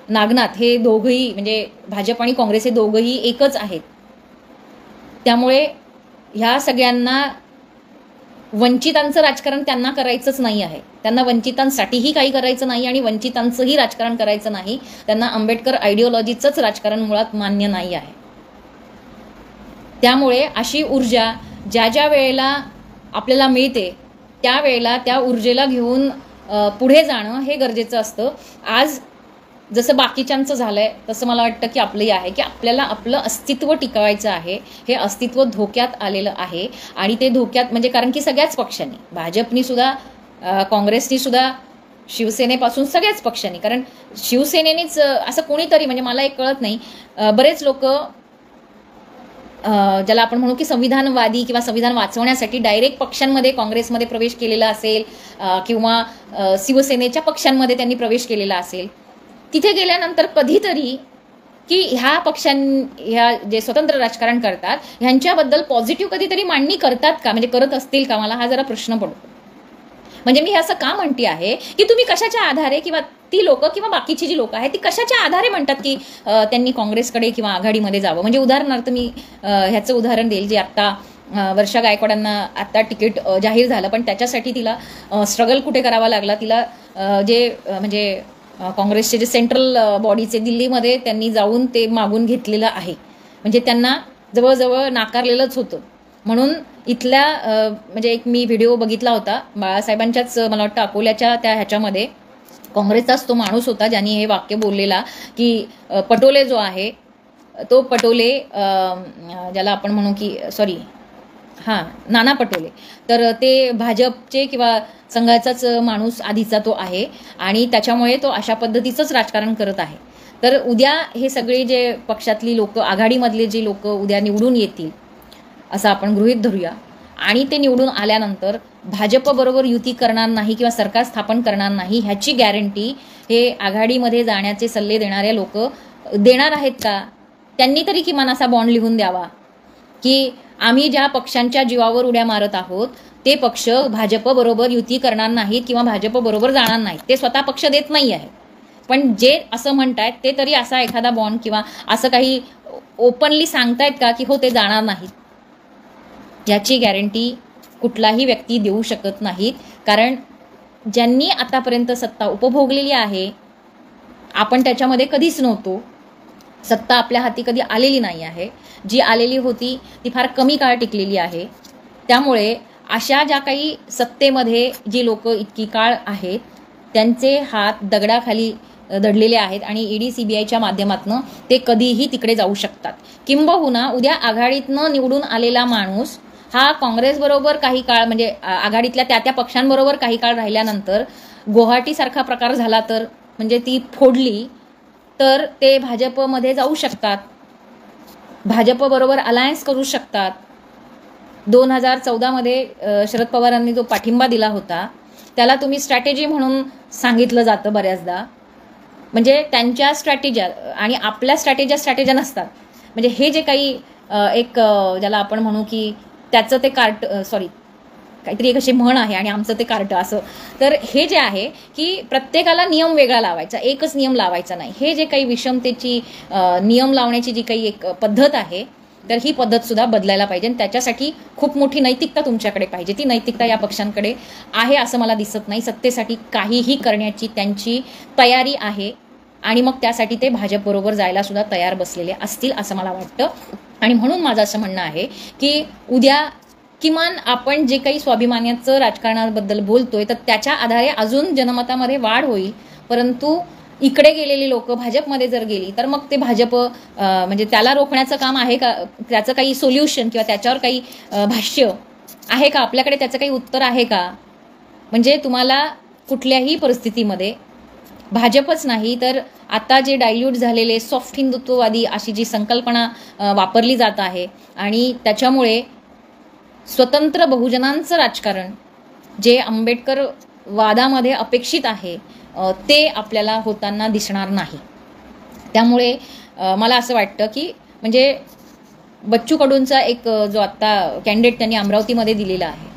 नागनाथ हे दोघंही, म्हणजे भाजप आणि काँग्रेस हे दोघंही एकच आहेत. त्यामुळे ह्या सगळ्यांना वंचितांचं राजकारण त्यांना करायचंच नाही आहे. त्यांना वंचितांसाठीही काही करायचं नाही आणि वंचितांचंही राजकारण करायचं नाही. त्यांना आंबेडकर आयडिओलॉजीचंच राजकारण मुळात मान्य नाही आहे. त्यामुळे अशी ऊर्जा ज्या वेळेला आपल्याला मिळते त्यावेळेला त्या ऊर्जेला घेऊन पुढे जाणं हे गरजेचं असतं. आज जसं बाकीच्यांचं झालंय तसं मला वाटतं की आपलंही आहे की आपल्याला आपलं अस्तित्व टिकवायचं आहे. हे अस्तित्व धोक्यात आलेलं आहे. आणि ते धोक्यात म्हणजे कारण की सगळ्याच पक्षांनी, भाजपनी सुद्धा, काँग्रेसनी सुद्धा, शिवसेनेपासून सगळ्याच पक्षांनी, कारण शिवसेनेनेच असं कोणीतरी, म्हणजे मला एक कळत नाही, बरेच लोक ज्याला आपण म्हणू की संविधानवादी किंवा संविधान वाचवण्यासाठी डायरेक्ट पक्षांमध्ये, काँग्रेसमध्ये प्रवेश केलेला असेल किंवा शिवसेनेच्या पक्षांमध्ये त्यांनी प्रवेश केलेला असेल. तिथे गेल्यानंतर कधीतरी की ह्या जे स्वतंत्र राजकारण करतात ह्यांच्याबद्दल पॉझिटिव्ह कधीतरी मांडणी करतात का, म्हणजे करत असतील का, मला हा जरा प्रश्न पडतो. म्हणजे मी असं का म्हणते आहे की तुम्ही कशाच्या आधारे, किंवा ती लोक किंवा बाकीची जी लोक आहेत ती कशाच्या आधारे म्हणतात की त्यांनी काँग्रेसकडे किंवा आघाडीमध्ये जावं. म्हणजे उदाहरणार्थ मी ह्याचं उदाहरण देईल, जे आत्ता वर्षा गायकवाडांना आत्ता तिकीट जाहीर झालं, पण त्याच्यासाठी तिला स्ट्रगल कुठे करावा लागला. तिला जे म्हणजे काँग्रेसचे जे सेंट्रल बॉडीचे दिल्लीमध्ये त्यांनी जाऊन ते मागून घेतलेलं आहे. म्हणजे त्यांना जवळजवळ नाकारलेलंच होतं. म्हणून इथल्या म्हणजे एक मी व्हिडिओ बघितला होता बाळासाहेबांच्याच, मला वाटतं अकोल्याच्या त्या ह्याच्यामध्ये काँग्रेसचाच तो माणूस होता ज्यांनी हे वाक्य बोललेला की पटोले जो आहे तो पटोले ज्याला आपण म्हणू की नाना पटोले, तर ते भाजपचे किंवा संघाचाच माणूस आधीचा तो आहे आणि त्याच्यामुळे तो अशा पद्धतीचंच राजकारण करत आहे. तर उद्या हे सगळे जे पक्षातली लोक, आघाडीमधले जे लोक उद्या निवडून येतील असं आपण गृहीत धरूया आणि ते निवडून आल्यानंतर भाजपबरोबर युती करणार नाही किंवा सरकार स्थापन करणार नाही ह्याची गॅरंटी हे आघाडीमध्ये जाण्याचे सल्ले देणारे लोक देणार आहेत का? त्यांनी तरी किमान असा बॉन्ड लिहून द्यावा की आम्ही ज्या पक्षांच्या जीवावर उड्या मारत आहोत ते पक्ष भाजपबरोबर युती करणार नाहीत किंवा भाजपबरोबर जाणार नाहीत. ते स्वतः पक्ष देत नाही आहे, पण जे असं म्हणतायत ते तरी असा एखादा बॉन्ड किंवा असं काही ओपनली सांगतायत का की हो ते जाणार नाहीत. याची गॅरंटी कुठलाही व्यक्ती देऊ शकत नाहीत, कारण ज्यांनी आतापर्यंत सत्ता उपभोगलेली आहे आपण त्याच्यामध्ये कधीच नव्हतो. सत्ता आपल्या हाती कधी आलेली नाही आहे. जी आलेली होती ती फार कमी काळ टिकलेली आहे. त्यामुळे अशा ज्या काही सत्तेमध्ये जी लोक इतकी काळ आहेत त्यांचे हात दगडाखाली दडलेले आहेत आणि ईडी सीबीआयच्या माध्यमातून ते कधीही तिकडे जाऊ शकतात. किंबहुना उद्या आघाडीतनं निवडून आलेला माणूस हा काँग्रेसबरोबर काही काळ म्हणजे आघाडीतल्या त्या पक्षांबरोबर काही काळ राहिल्यानंतर गुवाहाटीसारखा प्रकार झाला तर म्हणजे ती फोडली तर ते भाजपमध्ये जाऊ शकतात, भाजपबरोबर अलायन्स करू शकतात. 2014 शरद पवारांनी जो पाठिंबा दिला होता त्याला तुम्ही स्ट्रॅटेजी म्हणून सांगितलं जातं बऱ्याचदा. म्हणजे त्यांच्या स्ट्रॅटेज्या आणि आपल्या स्ट्रॅटेज्या नसतात. म्हणजे हे जे काही एक ज्याला आपण म्हणू की त्याचं ते काहीतरी एक अशी म्हण आहे आणि आमचं ते कार्ट असं. तर हे जे आहे की प्रत्येकाला नियम वेगळा लावायचा, एकच नियम लावायचा नाही. हे जे काही विषमतेची नियम लावण्याची जी काही एक पद्धत आहे तर ही पद्धत सुद्धा बदलायला पाहिजे. त्याच्यासाठी खूप मोठी नैतिकता तुमच्याकडे पाहिजे. ती नैतिकता या पक्षांकडे आहे असं मला दिसत नाही. सत्तेसाठी काहीही करण्याची त्यांची तयारी आहे आणि मग त्यासाठी ते भाजपबरोबर जायला सुद्धा तयार बसलेले असतील असं मला वाटतं. आणि म्हणून माझं असं म्हणणं आहे की उद्या किमान आपण जे काही स्वाभिमानाचं राजकारणाबद्दल बोलतोय तर त्याच्या आधारे अजून जनमतामध्ये वाढ होईल. परंतु इकडे गेलेली लोक भाजपमध्ये जर गेली तर मग ते भाजप म्हणजे त्याला रोखण्याचं काम आहे का? त्याचं काही सोल्युशन किंवा त्याच्यावर काही भाष्य आहे का आपल्याकडे? त्याचं काही उत्तर आहे का? म्हणजे तुम्हाला कुठल्याही परिस्थितीमध्ये भाजपच नाही तर आता जे डायल्यूट झालेले सॉफ्ट हिंदुत्ववादी अशी जी संकल्पना वापरली जात आहे आणि त्याच्यामुळे स्वतंत्र बहुजनांचं राजकारण जे आंबेडकर वादामध्ये अपेक्षित आहे ते आपल्याला होताना दिसणार नाही. त्यामुळे मला असं वाटतं की म्हणजे बच्चू कडूंचा एक जो आत्ता कॅन्डिडेट त्यांनी अमरावतीमध्ये दिलेला आहे,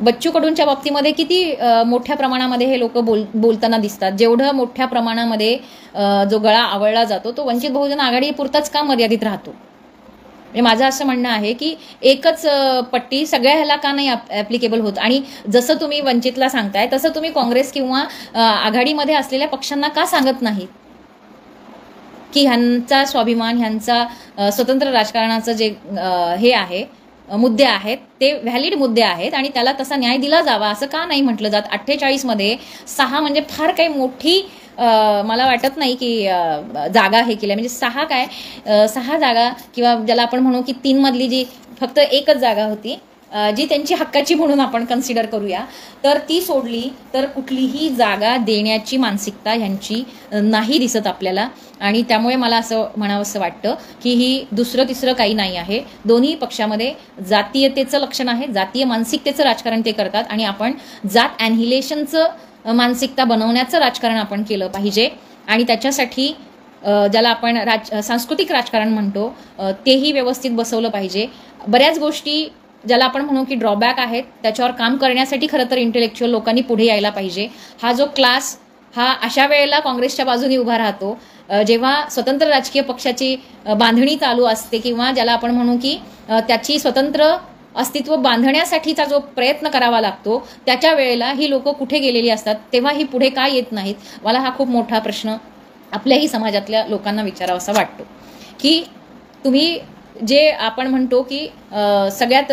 बच्चू कडूंच्या बाबतीमध्ये किती मोठ्या प्रमाणामध्ये हे लोक बोलताना दिसतात. जेवढं मोठ्या प्रमाणामध्ये जो गळा आवळला जातो तो वंचित बहुजन आघाडीपुरताच का मर्यादित राहतो? म्हणजे माझं असं म्हणणं आहे की एकच पट्टी सगळ्या ह्याला का नाही ॲप्लिकेबल होत? आणि जसं तुम्ही वंचितला सांगताय तसं तुम्ही काँग्रेस किंवा आघाडीमध्ये असलेल्या पक्षांना का सांगत नाहीत की ह्यांचा स्वाभिमान, ह्यांचा स्वतंत्र राजकारणाचं जे हे आहे मुद्दे आहेत ते व्हॅलिड मुद्दे आहेत आणि त्याला तसा न्याय दिला जावा असं का नाही म्हटलं जात? 48 मध्ये 6 म्हणजे फार काही मोठी मला वाटत नाही की जागा हे केल्या. म्हणजे 6 जागा किंवा ज्याला आपण म्हणू की 3 मधली जी फक्त एकच जागा होती जी त्यांची हक्काची म्हणून आपण कन्सिडर करूया तर ती सोडली तर कुठलीही जागा देण्याची मानसिकता ह्यांची नाही दिसत आपल्याला. आणि त्यामुळे मला असं म्हणावंसं वाटतं की ही दुसरं तिसरं काही नाही आहे. दोन्ही पक्षामध्ये जातीयतेचं लक्षण आहे, जातीय मानसिकतेचं राजकारण ते करतात आणि आपण जात ॲनहिलेशनचं मानसिकता बनवण्याचं राजकारण आपण केलं पाहिजे. आणि त्याच्यासाठी ज्याला आपण सांस्कृतिक राजकारण म्हणतो तेही व्यवस्थित बसवलं पाहिजे. बऱ्याच गोष्टी ज्याला आपण म्हणू की ड्रॉबॅक आहेत त्याच्यावर काम करण्यासाठी खरं तर इंटेलेक्च्युअल लोकांनी पुढे यायला पाहिजे. हा जो क्लास हा अशा वेळेला काँग्रेसच्या बाजूने उभा राहतो जेव्हा स्वतंत्र राजकीय पक्षाची बांधणी चालू असते किंवा ज्याला आपण म्हणू की त्याची स्वतंत्र अस्तित्व बांधण्यासाठीचा जो प्रयत्न करावा लागतो त्याच्या वेळेला ही लोक कुठे गेलेली असतात, तेव्हा ही पुढे का येत नाहीत? मला हा खूप मोठा प्रश्न आपल्याही समाजातल्या लोकांना विचारावासा वाटतो की तुम्ही जे आपण म्हणतो की सगळ्यात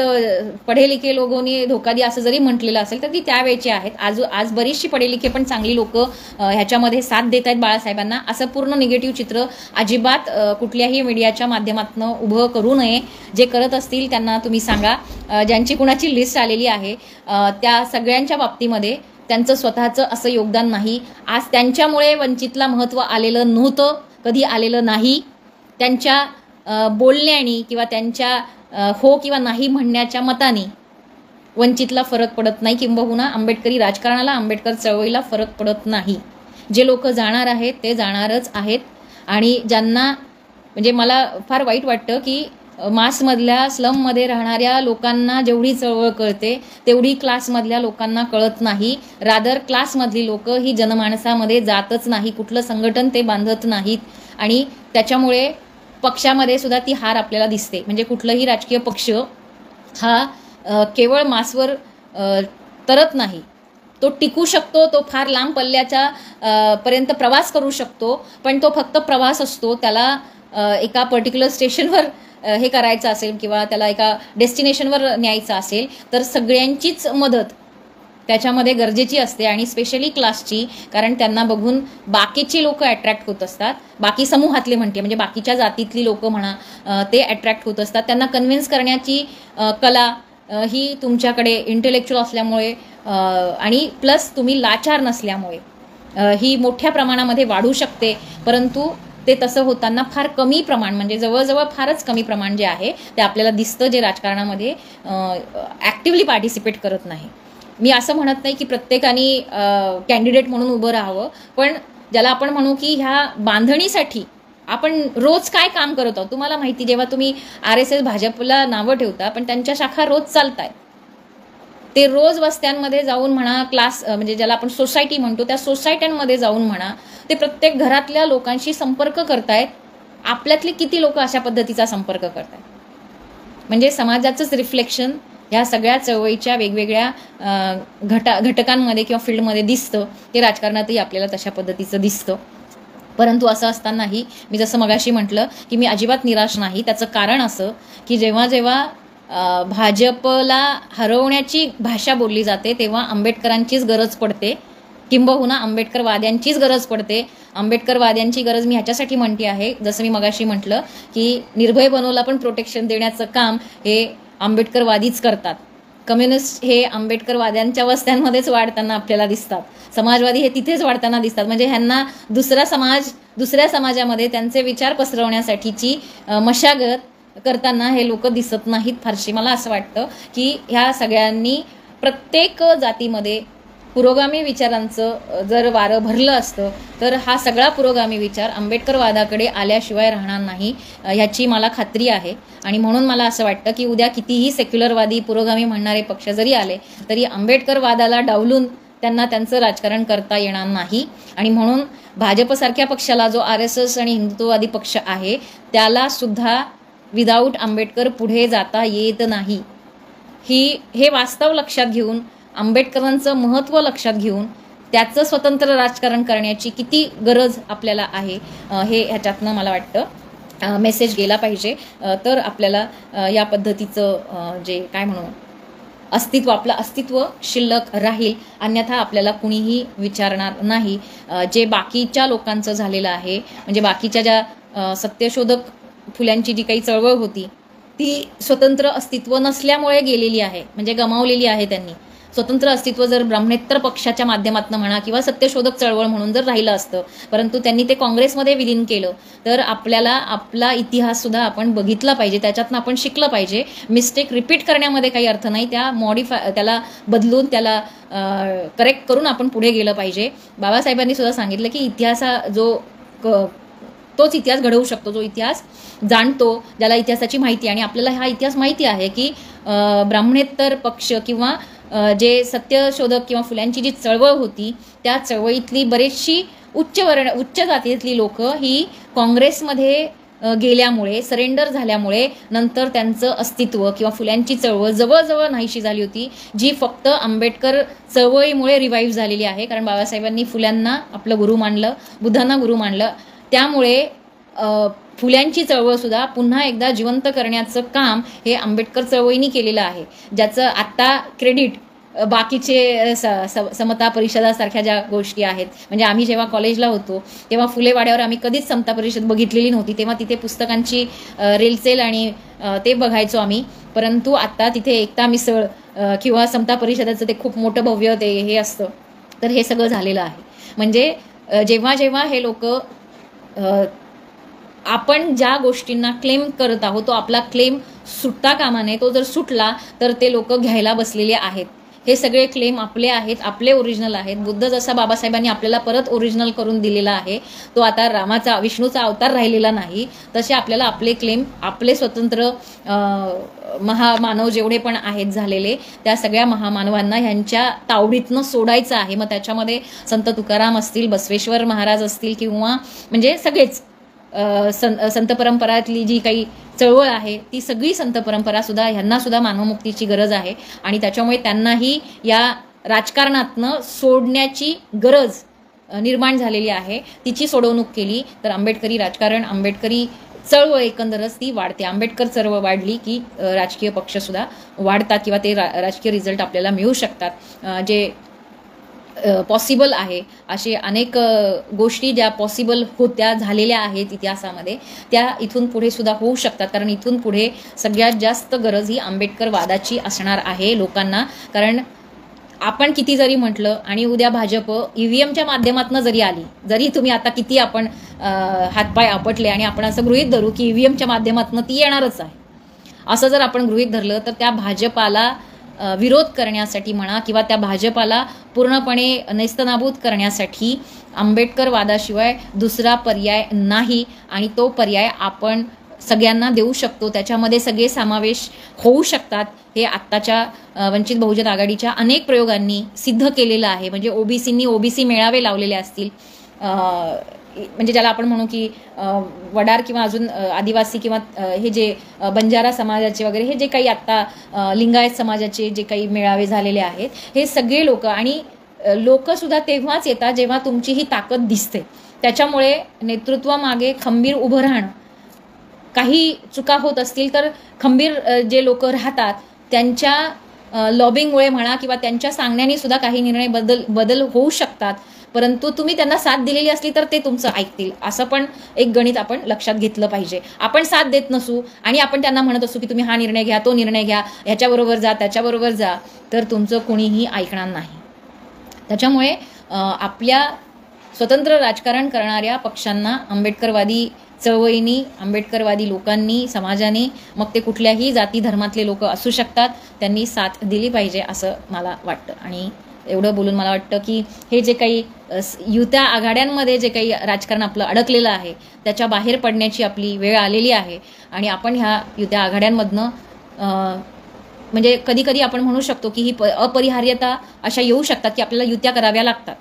पढे लिखे लोगोंनी धोका दिया असं जरी म्हटलेलं असेल तर ती त्यावेळची आहेत. आज बरीचशी पढे लिखे पण चांगली लोक ह्याच्यामध्ये साथ देत आहेत बाळासाहेबांना. असं पूर्ण निगेटिव्ह चित्र अजिबात कुठल्याही मीडियाच्या माध्यमातून उभं करू नये. जे करत असतील त्यांना तुम्ही सांगा. ज्यांची कुणाची लिस्ट आलेली आहे त्या सगळ्यांच्या बाबतीमध्ये त्यांचं स्वतःचं असं योगदान नाही. आज त्यांच्यामुळे वंचितला महत्त्व आलेलं नव्हतं, कधी आलेलं नाही. त्यांच्या बोलण्याने किंवा त्यांच्या हो किंवा नाही म्हणण्याच्या मताने वंचितला फरक पडत नाही, किंबहुना आंबेडकरी राजकारणाला, आंबेडकर चळवळीला फरक पडत नाही. जे लोक जाणार आहेत ते जाणारच आहेत. आणि ज्यांना म्हणजे मला फार वाईट वाटतं की मासमधल्या स्लममध्ये राहणाऱ्या लोकांना जेवढी चळवळ कळते तेवढी क्लासमधल्या लोकांना कळत नाही. रादर क्लासमधली लोक ही जनमानसामध्ये जातच नाही, कुठलं संघटन ते बांधत नाहीत. आणि त्याच्यामुळे पक्षामध्ये सुद्धा ती हार आपल्याला दिसते. म्हणजे कुठलंही राजकीय पक्ष हा केवळ मासवर तरत नाही, तो टिकू शकतो, तो फार लांब पल्ल्याच्या पर्यंत प्रवास करू शकतो, पण तो फक्त प्रवास असतो. त्याला एका पर्टिक्युलर स्टेशनवर हे करायचं असेल किंवा त्याला एका डेस्टिनेशनवर न्यायचं असेल तर सगळ्यांचीच मदत त्याच्यामध्ये गरजेची असते. आणि स्पेशली क्लासची, कारण त्यांना बघून बाकीची लोक अट्रॅक्ट होत असतात. बाकी समूहातले म्हणते म्हणजे बाकीच्या जातीतली लोक म्हणा ते अट्रॅक्ट होत असतात. त्यांना कन्व्हिन्स करण्याची कला ही तुमच्याकडे इंटेलेक्च्युअल असल्यामुळे आणि प्लस तुम्ही लाचार नसल्यामुळे ही मोठ्या प्रमाणामध्ये वाढू शकते. परंतु ते तसं होताना फार कमी प्रमाण, म्हणजे जवळजवळ फारच कमी प्रमाण जे आहे ते आपल्याला दिसतं, जे राजकारणामध्ये ॲक्टिव्हली पार्टिसिपेट करत नाही. मी असं म्हणत नाही की प्रत्येकाने कॅन्डिडेट म्हणून उभं राहावं, पण ज्याला आपण म्हणू की ह्या बांधणीसाठी आपण रोज काय काम करत आहोत. तुम्हाला माहिती, जेव्हा तुम्ही RSS भाजपला नावं ठेवता पण त्यांच्या शाखा रोज चालत आहेत. ते रोज वस्त्यांमध्ये जाऊन म्हणा, क्लास म्हणजे ज्याला आपण सोसायटी म्हणतो त्या सोसायट्यांमध्ये जाऊन म्हणा, ते प्रत्येक घरातल्या लोकांशी संपर्क करतायत. आपल्यातले किती लोक अशा पद्धतीचा संपर्क करतायत. म्हणजे समाजाचंच रिफ्लेक्शन ह्या सगळ्या चळवळीच्या वेगवेगळ्या घटकांमध्ये किंवा फील्डमध्ये दिसतं. ते राजकारणातही आपल्याला तशा पद्धतीचं दिसतं. परंतु असं असतानाही मी जसं मगाशी म्हटलं की मी अजिबात निराश नाही. त्याचं कारण असं की जेव्हा जेव्हा भाजपला हरवण्याची भाषा बोलली जाते तेव्हा आंबेडकरांचीच गरज पडते, किंबहुना आंबेडकरवाद्यांचीच गरज पडते. आंबेडकरवाद्यांची गरज मी ह्याच्यासाठी म्हणते आहे, जसं मी मगाशी म्हटलं की निर्भय बनवला पण प्रोटेक्शन देण्याचं काम हे आंबेडकरवादीच करतात. कम्युनिस्ट हे आंबेडकरवाद्यांच्या वस्त्यांमध्येच वाढताना आपल्याला दिसतात. समाजवादी हे तिथेच वाढताना दिसतात. म्हणजे ह्यांना दुसऱ्या समाजामध्ये त्यांचे विचार पसरवण्यासाठीची मशागत करताना हे लोक दिसत नाहीत फारशी. मला असं वाटतं की ह्या सगळ्यांनी प्रत्येक जातीमध्ये पुरोगामी विचारांचं जर वारं भरलं असतं तर हा सगळा पुरोगामी विचार आंबेडकरवादाकडे आल्याशिवाय राहणार नाही, ह्याची मला खात्री आहे. आणि म्हणून मला असं वाटतं की उद्या कितीही सेक्युलरवादी पुरोगामी म्हणणारे पक्ष जरी आले तरी आंबेडकरवादाला डावलून त्यांना त्यांचं राजकारण करता येणार नाही. आणि म्हणून भाजपसारख्या पक्षाला, जो RSS आणि हिंदुत्ववादी पक्ष आहे, त्याला सुद्धा विदाऊट आंबेडकर पुढे जाता येत नाही. हे वास्तव लक्षात घेऊन, आंबेडकरांचं महत्त्व लक्षात घेऊन त्याचं स्वतंत्र राजकारण करण्याची किती गरज आपल्याला आहे हे ह्याच्यातनं मला वाटतं मेसेज गेला पाहिजे. तर आपल्याला या पद्धतीचं जे काय म्हणू आपलं अस्तित्व शिल्लक राहील. अन्यथा आपल्याला कुणीही विचारणार नाही. जे बाकीच्या लोकांचं झालेलं आहे, म्हणजे बाकीच्या ज्या सत्यशोधक फुल्यांची जी काही चळवळ होती ती स्वतंत्र अस्तित्व नसल्यामुळे गेलेली आहे, म्हणजे गमावलेली आहे त्यांनी. स्वतंत्र अस्तित्व जर ब्राह्मणेतर पक्षाच्या माध्यमातून म्हणा किंवा सत्यशोधक चळवळ म्हणून जर राहिलं असतं, परंतु त्यांनी ते काँग्रेसमध्ये विलीन केलं, तर आपल्याला आपला इतिहास सुद्धा आपण बघितला पाहिजे, त्याच्यातनं आपण शिकलं पाहिजे. मिस्टेक रिपीट करण्यामध्ये काही अर्थ नाही, त्याला बदलून त्याला करेक्ट करून आपण पुढे गेलं पाहिजे. बाबासाहेबांनी सुद्धा सांगितलं की तोच इतिहास घडवू शकतो जो इतिहास जाणतो, ज्याला इतिहासाची माहिती. आणि आपल्याला हा इतिहास माहिती आहे की ब्राह्मणेतर पक्ष किंवा जे सत्यशोधक किंवा फुल्यांची जी चळवळ होती त्या चळवळीतली बरीचशी उच्च जातीतली लोक ही काँग्रेसमध्ये गेल्यामुळे, सरेंडर झाल्यामुळे नंतर त्यांचं अस्तित्व किंवा फुल्यांची चळवळ जवळजवळ नाहीशी झाली होती, जी फक्त आंबेडकर चळवळीमुळे रिवाईव्ह झालेली आहे. कारण बाबासाहेबांनी फुल्यांना आपलं गुरु मानलं, बुद्धांना गुरु मानलं, त्यामुळे फुल्यांची चळवळसुद्धा पुन्हा एकदा जिवंत करण्याचं काम हे आंबेडकर चळवळीने केलेलं आहे, ज्याचं आत्ता क्रेडिट बाकीचे समता परिषदासारख्या ज्या गोष्टी आहेत, म्हणजे आम्ही जेव्हा कॉलेजला होतो तेव्हा फुलेवाड्यावर आम्ही कधीच समता परिषद बघितलेली नव्हती, तेव्हा तिथे पुस्तकांची रेलचेल आणि ते बघायचो आम्ही. परंतु आत्ता तिथे एकता मिसळ किंवा समता परिषदाचं ते खूप मोठं भव्य ते हे असतं, तर हे सगळं झालेलं आहे. म्हणजे जेव्हा जेव्हा हे लोक आपण ज्या गोष्टींना क्लेम करत आहोत तो आपला क्लेम सुटता कामा नये, तो जर सुटला तर ते लोक घ्यायला बसलेले आहेत. हे सगळे क्लेम आपले आहेत, आपले ओरिजिनल आहेत. बुद्ध जसा बाबासाहेबांनी आपल्याला परत ओरिजिनल करून दिलेला आहे, तो आता रामाचा विष्णूचा अवतार राहिलेला नाही, तसे आपल्याला आपले क्लेम, आपले स्वतंत्र महामानव जेवढे पण आहेत झालेले, त्या सगळ्या महामानवांना ह्यांच्या तावडीतनं सोडायचं आहे. मग त्याच्यामध्ये संत तुकाराम असतील, बसवेश्वर महाराज असतील, किंवा म्हणजे सगळेच संत परंपरातली जी काही चळवळ आहे ती सगळी संत परंपरासुद्धा ह्यांनासुद्धा मानवमुक्तीची गरज आहे. आणि त्याच्यामुळे त्यांनाही या राजकारणातनं सोडण्याची गरज निर्माण झालेली आहे. तिची सोडवणूक केली तर आंबेडकरी राजकारण, आंबेडकरी चळवळ एकंदरच ती वाढते. आंबेडकर चळवळ वाढली की राजकीय पक्षसुद्धा वाढतात किंवा ते राजकीय रिझल्ट आपल्याला मिळू शकतात. जे पॉसिबल आहे असे अनेक गोष्टी ज्या पॉसिबल होत्या, झालेल्या आहेत इतिहासामध्ये, त्या इथून पुढे सुद्धा होऊ शकतात. कारण इथून पुढे सगळ्यात जास्त गरज ही आंबेडकरवादाची असणार आहे लोकांना. कारण आपण किती जरी म्हटलं आणि उद्या भाजप EVMच्या माध्यमातून जरी आली, जरी तुम्ही आता किती आपण हातपाय आपटले आणि आपण असं गृहीत धरू की EVMच्या माध्यमातून ती येणारच आहे, असं जर आपण गृहीत धरलं तर त्या भाजपाला विरोध करण्यासाठी म्हणा किंवा त्या भाजपाला पूर्णपणे नेस्तनाबूत करण्यासाठी आंबेडकरवादाशिवाय दुसरा पर्याय नाही. आणि तो पर्याय आपण सगळ्यांना देऊ शकतो, त्याच्यामध्ये सगळे समावेश होऊ शकतात. हे आत्ताच्या वंचित बहुजन आघाडीच्या अनेक प्रयोगांनी सिद्ध केलेलं आहे. म्हणजे ओबीसींनी OBC मेळावे लावलेले असतील, म्हणजे ज्याला आपण म्हणू की वडार किंवा अजून आदिवासी किंवा हे जे बंजारा समाजाचे वगैरे हे जे काही आत्ता लिंगायत समाजाचे जे काही मेळावे झालेले आहेत, हे सगळे लोक आणि लोकसुद्धा तेव्हाच येतात जेव्हा तुमची ही ताकद दिसते. त्याच्यामुळे नेतृत्वामागे खंबीर उभं राहणं, काही चुका होत असतील तर खंबीर जे लोक राहतात त्यांच्या लॉबिंगमुळे म्हणा किंवा त्यांच्या सांगण्याने सुद्धा काही निर्णय बदल होऊ शकतात. परंतु तुम्ही त्यांना साथ दिलेली असली तर ते तुमचं ऐकतील, असं पण एक गणित आपण लक्षात घेतलं पाहिजे. आपण साथ देत नसू आणि आपण त्यांना म्हणत असू की तुम्ही हा निर्णय घ्या, तो निर्णय घ्या, ह्याच्याबरोबर जा, त्याच्याबरोबर जा, तर तुमचं कुणीही ऐकणार नाही. त्याच्यामुळे आपल्या स्वतंत्र राजकारण करणाऱ्या पक्षांना आंबेडकरवादी चळवळींनी, आंबेडकरवादी लोकांनी, समाजाने, मग ते कुठल्याही जाती धर्मातले लोक असू शकतात, त्यांनी साथ दिली पाहिजे असं मला वाटतं. आणि एवढं बोलून मला वाटतं की हे जे काही युत्या आघाड्यांमध्ये जे काही राजकारण आपलं अडकलेलं आहे त्याच्या बाहेर पडण्याची आपली वेळ आलेली आहे. आणि आपण ह्या युत्या आघाड्यांमधनं म्हणजे कधी कधी आपण म्हणू शकतो की ही अपरिहार्यता अशा येऊ शकतात की आपल्याला युत्या कराव्या लागतात.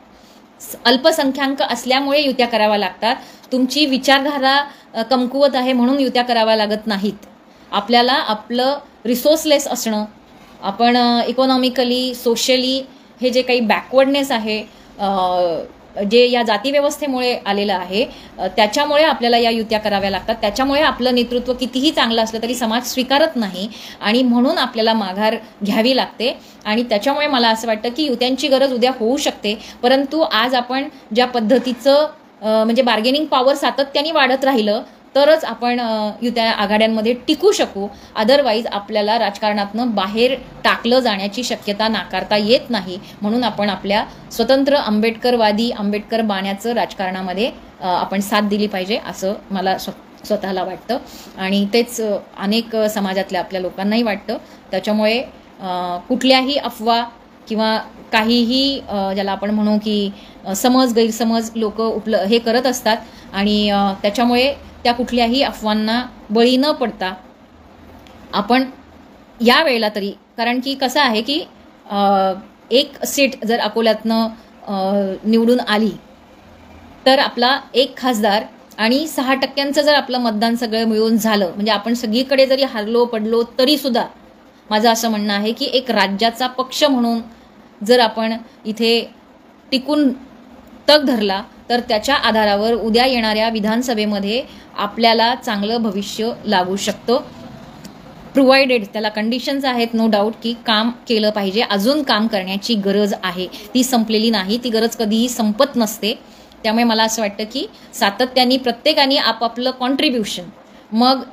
अल्पसंख्याक असल्यामुळे युत्या कराव्या लागतात. तुमची विचारधारा कमकुवत आहे म्हणून युत्या कराव्या लागत नाहीत. आपल्याला आपलं रिसोर्सलेस असणं, आपण इकॉनॉमिकली, सोशली हे जे काही बॅकवर्डनेस आहे जे या जातीव्यवस्थेमुळे आलेलं आहे, त्याच्यामुळे आपल्याला या युत्या कराव्या लागतात. त्याच्यामुळे आपलं नेतृत्व कितीही चांगलं असलं तरी समाज स्वीकारत नाही आणि म्हणून आपल्याला माघार घ्यावी लागते. आणि त्याच्यामुळे मला असं वाटतं की युत्यांची गरज उद्या होऊ शकते, परंतु आज आपण ज्या पद्धतीचं म्हणजे बार्गेनिंग पॉवर सातत्याने वाढत राहिलं तरच आपण युत्या आघाड्यांमध्ये टिकू शकू. अदरवाईज आपल्याला राजकारणातनं बाहेर टाकलं जाण्याची शक्यता नाकारता येत नाही. म्हणून आपण आपल्या स्वतंत्र आंबेडकरवादी, आंबेडकर बाण्याचं राजकारणामध्ये आपण साथ दिली पाहिजे असं मला स्वतःला वाटतं. आणि तेच अनेक समाजातल्या आपल्या लोकांनाही वाटतं. त्याच्यामुळे कुठल्याही अफवा किंवा काहीही ज्याला आपण म्हणू की गैरसमज लोक हे करत असतात आणि त्याच्यामुळे त्या कुठल्याही अफवांना बळी न पडता आपण या वेळेला तरी, कारण की कसं आहे की एक सीट जर अकोल्यातनं निवडून आली तर आपला एक खासदार आणि 6% जर आपलं मतदान सगळं मिळून झालं, म्हणजे आपण सगळीकडे जरी हारलो पडलो तरी सुद्धा माझं असं म्हणणं आहे की एक राज्याचा पक्ष म्हणून जर आपण इथे टिकून तग धरला तर त्याच्या आधारावर उद्या येणाऱ्या विधानसभेमध्ये आपल्याला चांगलं भविष्य लागू शकतं. प्रोव्हाइडेड त्याला कंडिशन्स आहेत, नो डाऊट, की काम केलं पाहिजे. अजून काम करण्याची गरज आहे, ती संपलेली नाही, ती गरज कधीही संपत नसते. त्यामुळे मला असं वाटतं की सातत्याने प्रत्येकाने आपापलं कॉन्ट्रीब्युशन, मग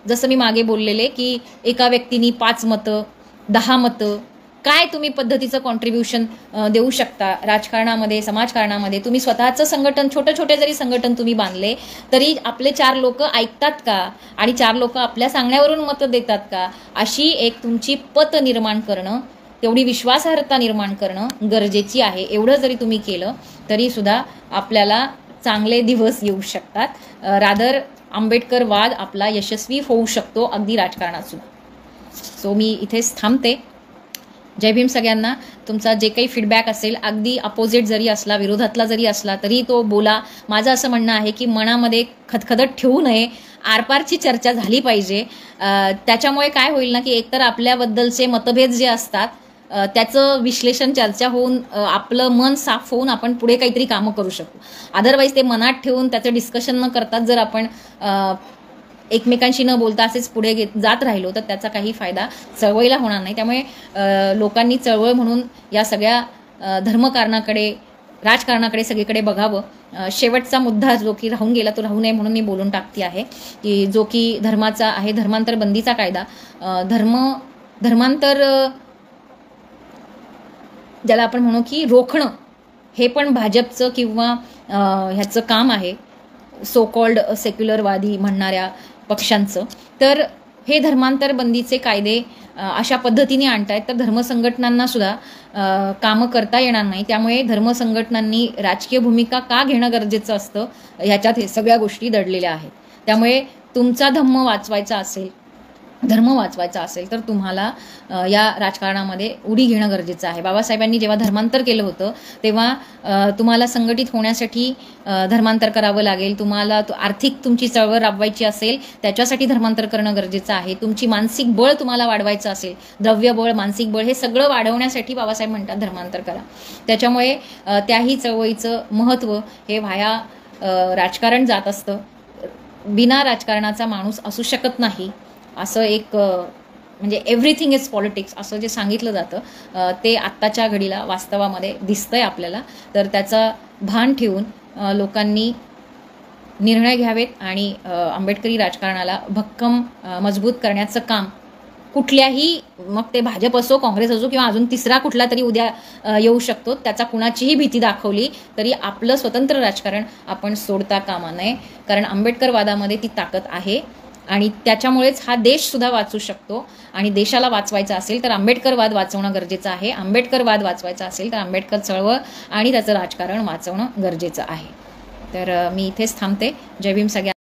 जसं मी मागे बोललेले की एका व्यक्तीने 5 मतं 10 मतं काय तुम्ही पद्धतीचं कॉन्ट्रीब्युशन देऊ शकता राजकारणामध्ये, समाजकारणामध्ये. तुम्ही स्वतःचं संघटन, छोटे जरी संघटन तुम्ही बांधले तरी आपले 4 लोक ऐकतात का आणि 4 लोक आपल्या सांगण्यावरून मतं देतात का, अशी एक तुमची पत निर्माण करणं, तेवढी विश्वासार्हता निर्माण करणं गरजेची आहे. एवढं जरी तुम्ही केलं तरी सुद्धा आपल्याला चांगले दिवस येऊ शकतात. रादर आंबेडकर वाद आपला यशस्वी होऊ शकतो अगदी राजकारणात सुद्धा. सो मी इथेच थांबते. जय भीम सगळ्यांना. तुमचा जे काही फीडबॅक असेल, अगदी अपोजिट जरी असला, विरोधातला जरी असला तरी तो बोला. माझं असं म्हणणं आहे की मनामध्ये खदखदत ठेवू नये, आरपारची चर्चा झाली पाहिजे. त्याच्यामुळे काय होईल ना की एकतर आपल्याबद्दलचे मतभेद जे असतात त्याचं विश्लेषण, चर्चा होऊन आपलं मन साफ होऊन आपण पुढे काहीतरी कामं करू शकू. अदरवाईज ते मनात ठेवून त्याचं डिस्कशन न करतात जर आपण एकमेकांशी न बोलता असेच पुढे जात राहिलो तर त्याचा काही फायदा चळवळीला होणार नाही. त्यामुळे लोकांनी चळवळ म्हणून या सगळ्या धर्मकारणाकडे, राजकारणाकडे सगळीकडे बघावं. शेवटचा मुद्दा जो की राहून गेला तो राहू नये म्हणून मी बोलून टाकते आहे की जो की धर्माचा आहे, धर्मांतर बंदीचा कायदा. धर्मांतर ज्याला आपण म्हणू की रोखणं, हे पण भाजपचं किंवा ह्याचं काम आहे, सो कॉल्ड सेक्युलरवादी म्हणणाऱ्या पक्षांचं. तर हे धर्मांतर बंदीचे कायदे अशा पद्धतीने आणतायत तर धर्मसंघटनांना सुद्धा कामं करता येणार नाही. त्यामुळे धर्मसंघटनांनी राजकीय भूमिका का घेणं गरजेचं असतं, ह्याच्यात हे सगळ्या गोष्टी दडलेल्या आहेत. त्यामुळे तुमचा धर्म वाचवायचा असेल तर तुम्हाला या राजकारणामध्ये उडी घेणं गरजेचं आहे. बाबासाहेबांनी जेव्हा धर्मांतर केलं होतं तेव्हा तुम्हाला संघटित होण्यासाठी धर्मांतर करावं लागेल. तुम्हाला आर्थिक तुमची चळवळ राबवायची असेल त्याच्यासाठी धर्मांतर करणं गरजेचं आहे. तुमची मानसिक बळ तुम्हाला वाढवायचं असेल, द्रव्यबळ, मानसिक बळ, हे सगळं वाढवण्यासाठी बाबासाहेब म्हणतात धर्मांतर करा. त्याच्यामुळे त्याही चळवळीचं महत्त्व हे व्हाया राजकारण जात असतं. बिना राजकारणाचा माणूस असू शकत नाही असं एक, म्हणजे एव्हरीथिंग इज पॉलिटिक्स असं जे सांगितलं जातं ते आत्ताच्या घडीला वास्तवामध्ये दिसतंय आपल्याला. तर त्याचा भान ठेवून लोकांनी निर्णय घ्यावेत आणि आंबेडकरी राजकारणाला भक्कम मजबूत करण्याचं काम कुठल्याही, मग ते भाजप असो, काँग्रेस असो किंवा अजून तिसरा कुठला तरी उद्या येऊ शकतो, त्याचा कुणाचीही भीती दाखवली तरी आपलं स्वतंत्र राजकारण आपण सोडता कामा नये. कारण आंबेडकरवादामध्ये ती ताकद आहे आणि त्याच्यामुळेच हा देशसुद्धा वाचू शकतो. आणि देशाला वाचवायचा असेल तर आंबेडकरवाद वाचवणं गरजेचं आहे. आंबेडकरवाद वाचवायचा असेल तर आंबेडकर चळवळ आणि त्याचं राजकारण वाचवणं गरजेचं आहे. तर मी इथेच थांबते. जय भीम सगळ्या.